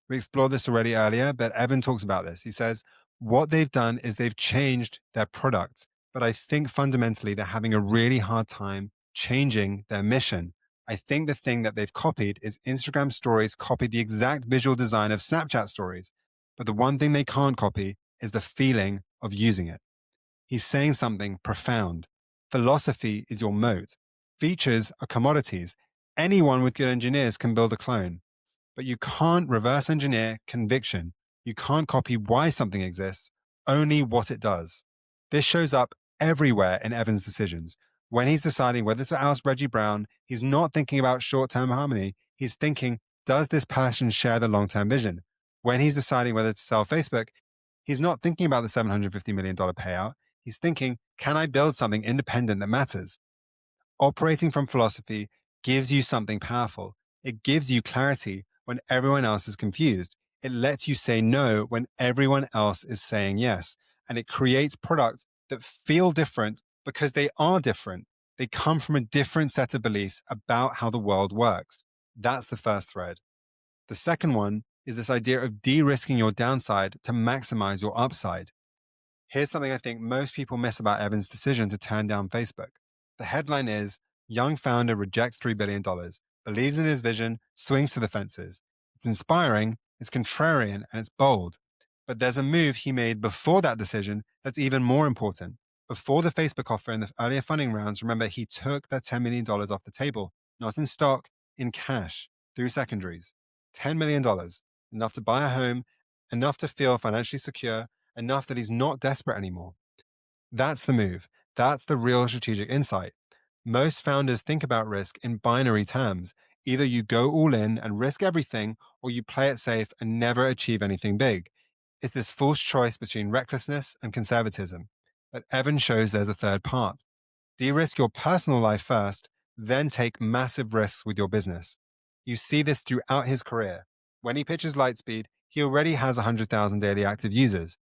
We explored this already earlier, but Evan talks about this. He says, what they've done is they've changed their product, but I think fundamentally they're having a really hard time changing their mission. I think the thing that they've copied is Instagram stories copied the exact visual design of Snapchat stories, but the one thing they can't copy is the feeling of using it. He's saying something profound. Philosophy is your moat. Features are commodities. Anyone with good engineers can build a clone. But you can't reverse engineer conviction. You can't copy why something exists, only what it does. This shows up everywhere in Evan's decisions. When he's deciding whether to oust Reggie Brown, he's not thinking about short-term harmony. He's thinking, does this person share the long-term vision? When he's deciding whether to sell Facebook, he's not thinking about the $750 million payout. He's thinking, can I build something independent that matters? Operating from philosophy gives you something powerful. It gives you clarity when everyone else is confused. It lets you say no when everyone else is saying yes. And it creates products that feel different because they are different. They come from a different set of beliefs about how the world works. That's the first thread. The second one is this idea of de-risking your downside to maximize your upside. Here's something I think most people miss about Evan's decision to turn down Facebook. The headline is, young founder rejects $3 billion, believes in his vision, swings to the fences. It's inspiring, it's contrarian, and it's bold. But there's a move he made before that decision that's even more important. Before the Facebook offer in the earlier funding rounds, remember, he took that $10 million off the table, not in stock, in cash, through secondaries. $10 million, enough to buy a home, enough to feel financially secure, enough that he's not desperate anymore. That's the move. That's the real strategic insight. Most founders think about risk in binary terms. Either you go all in and risk everything, or you play it safe and never achieve anything big. It's this false choice between recklessness and conservatism. But Evan shows there's a third part. De-risk your personal life first, then take massive risks with your business. You see this throughout his career. When he pitches Lightspeed, he already has 100,000 daily active users.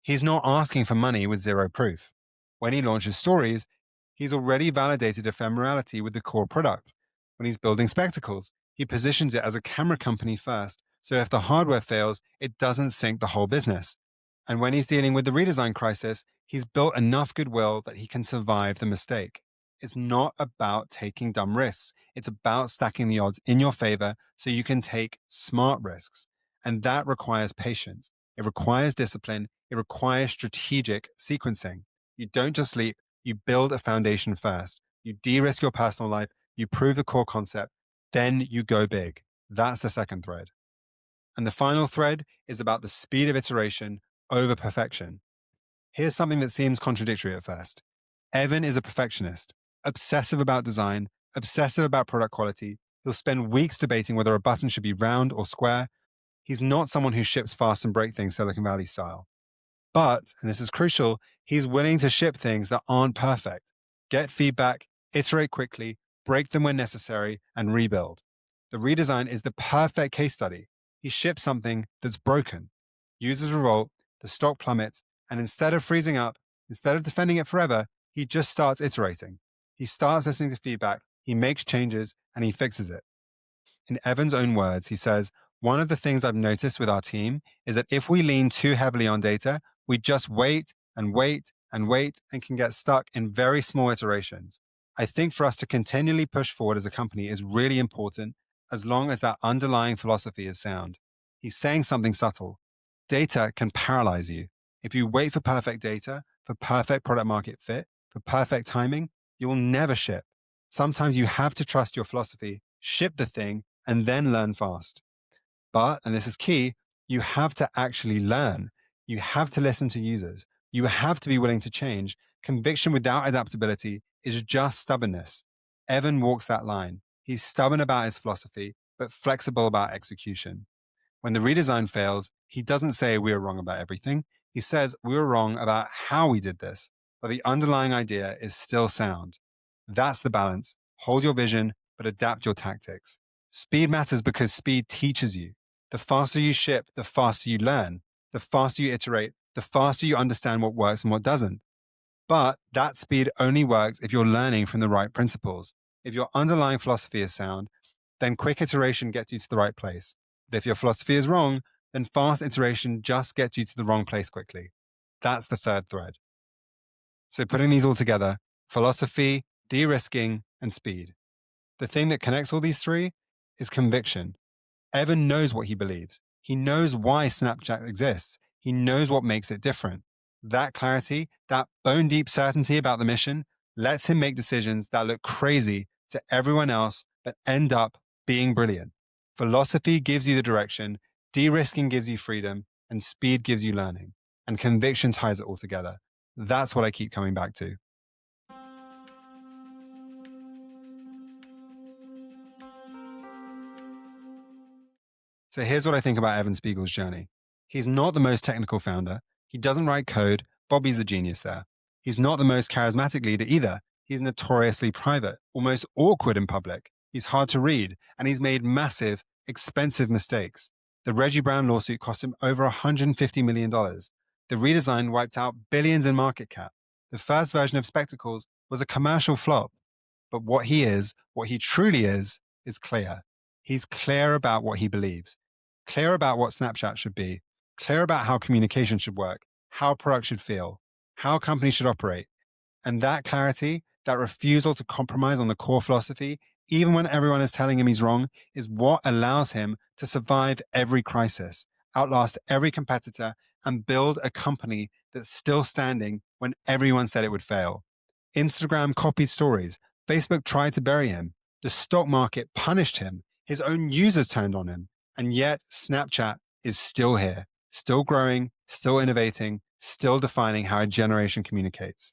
He's not asking for money with zero proof. When he launches stories, he's already validated ephemerality with the core product. When he's building spectacles, he positions it as a camera company first, so if the hardware fails, it doesn't sink the whole business. And when he's dealing with the redesign crisis, he's built enough goodwill that he can survive the mistake. It's not about taking dumb risks. It's about stacking the odds in your favor so you can take smart risks. And that requires patience. It requires discipline. It requires strategic sequencing. You don't just leap, you build a foundation first. You de-risk your personal life, you prove the core concept, then you go big. That's the second thread. And the final thread is about the speed of iteration over perfection. Here's something that seems contradictory at first. Evan is a perfectionist, obsessive about design, obsessive about product quality. He'll spend weeks debating whether a button should be round or square. He's not someone who ships fast and break things Silicon Valley style. But, and this is crucial, he's willing to ship things that aren't perfect. Get feedback, iterate quickly, break them when necessary, and rebuild. The redesign is the perfect case study. He ships something that's broken. Users revolt, the stock plummets, and instead of freezing up, instead of defending it forever, he just starts iterating. He starts listening to feedback, he makes changes, and he fixes it. In Evan's own words, he says, one of the things I've noticed with our team is that if we lean too heavily on data, we just wait and wait and wait and can get stuck in very small iterations. I think for us to continually push forward as a company is really important as long as that underlying philosophy is sound. He's saying something subtle. Data can paralyze you. If you wait for perfect data, for perfect product market fit, for perfect timing, you will never ship. Sometimes you have to trust your philosophy, ship the thing, and then learn fast. But, and this is key, you have to actually learn. You have to listen to users. You have to be willing to change. Conviction without adaptability is just stubbornness. Evan walks that line. He's stubborn about his philosophy, but flexible about execution. When the redesign fails, he doesn't say we were wrong about everything. He says we were wrong about how we did this, but the underlying idea is still sound. That's the balance. Hold your vision, but adapt your tactics. Speed matters because speed teaches you. The faster you ship, the faster you learn. The faster you iterate, the faster you understand what works and what doesn't. But that speed only works if you're learning from the right principles. If your underlying philosophy is sound, then quick iteration gets you to the right place. But if your philosophy is wrong, then fast iteration just gets you to the wrong place quickly. That's the third thread. So putting these all together, philosophy, de-risking, and speed. The thing that connects all these three is conviction. Evan knows what he believes. He knows why Snapchat exists. He knows what makes it different. That clarity, that bone deep certainty about the mission lets him make decisions that look crazy to everyone else, but end up being brilliant. Philosophy gives you the direction, de-risking gives you freedom, and speed gives you learning. And conviction ties it all together. That's what I keep coming back to. So here's what I think about Evan Spiegel's journey. He's not the most technical founder. He doesn't write code. Bobby's the genius there. He's not the most charismatic leader either. He's notoriously private, almost awkward in public. He's hard to read, and he's made massive, expensive mistakes. The Reggie Brown lawsuit cost him over $150 million. The redesign wiped out billions in market cap. The first version of Spectacles was a commercial flop. But what he truly is clear. He's clear about what he believes, clear about what Snapchat should be, clear about how communication should work, how product should feel, how companies should operate. And that clarity, that refusal to compromise on the core philosophy, even when everyone is telling him he's wrong, is what allows him to survive every crisis, outlast every competitor, and build a company that's still standing when everyone said it would fail. Instagram copied stories. Facebook tried to bury him. The stock market punished him. His own users turned on him. And yet Snapchat is still here, still growing, still innovating, still defining how a generation communicates.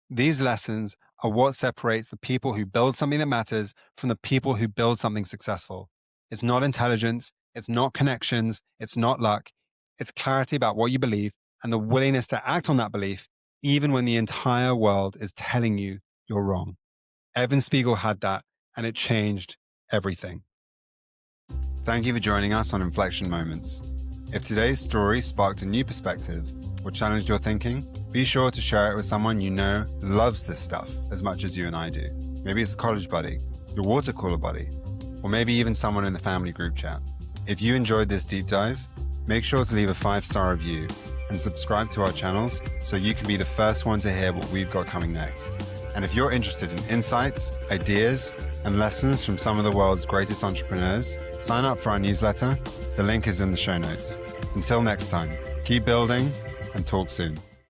These lessons are what separates the people who build something that matters from the people who build something successful. It's not intelligence. It's not connections. It's not luck. It's clarity about what you believe and the willingness to act on that belief, even when the entire world is telling you you're wrong. Evan Spiegel had that, and it changed everything. Thank you for joining us on Inflection Moments. If today's story sparked a new perspective or challenged your thinking, be sure to share it with someone you know loves this stuff as much as you and I do. Maybe it's a college buddy, your water cooler buddy, or maybe even someone in the family group chat. If you enjoyed this deep dive, make sure to leave a 5-star review and subscribe to our channels so you can be the first one to hear what we've got coming next. And if you're interested in insights, ideas, and lessons from some of the world's greatest entrepreneurs, sign up for our newsletter. The link is in the show notes. Until next time, keep building and talk soon.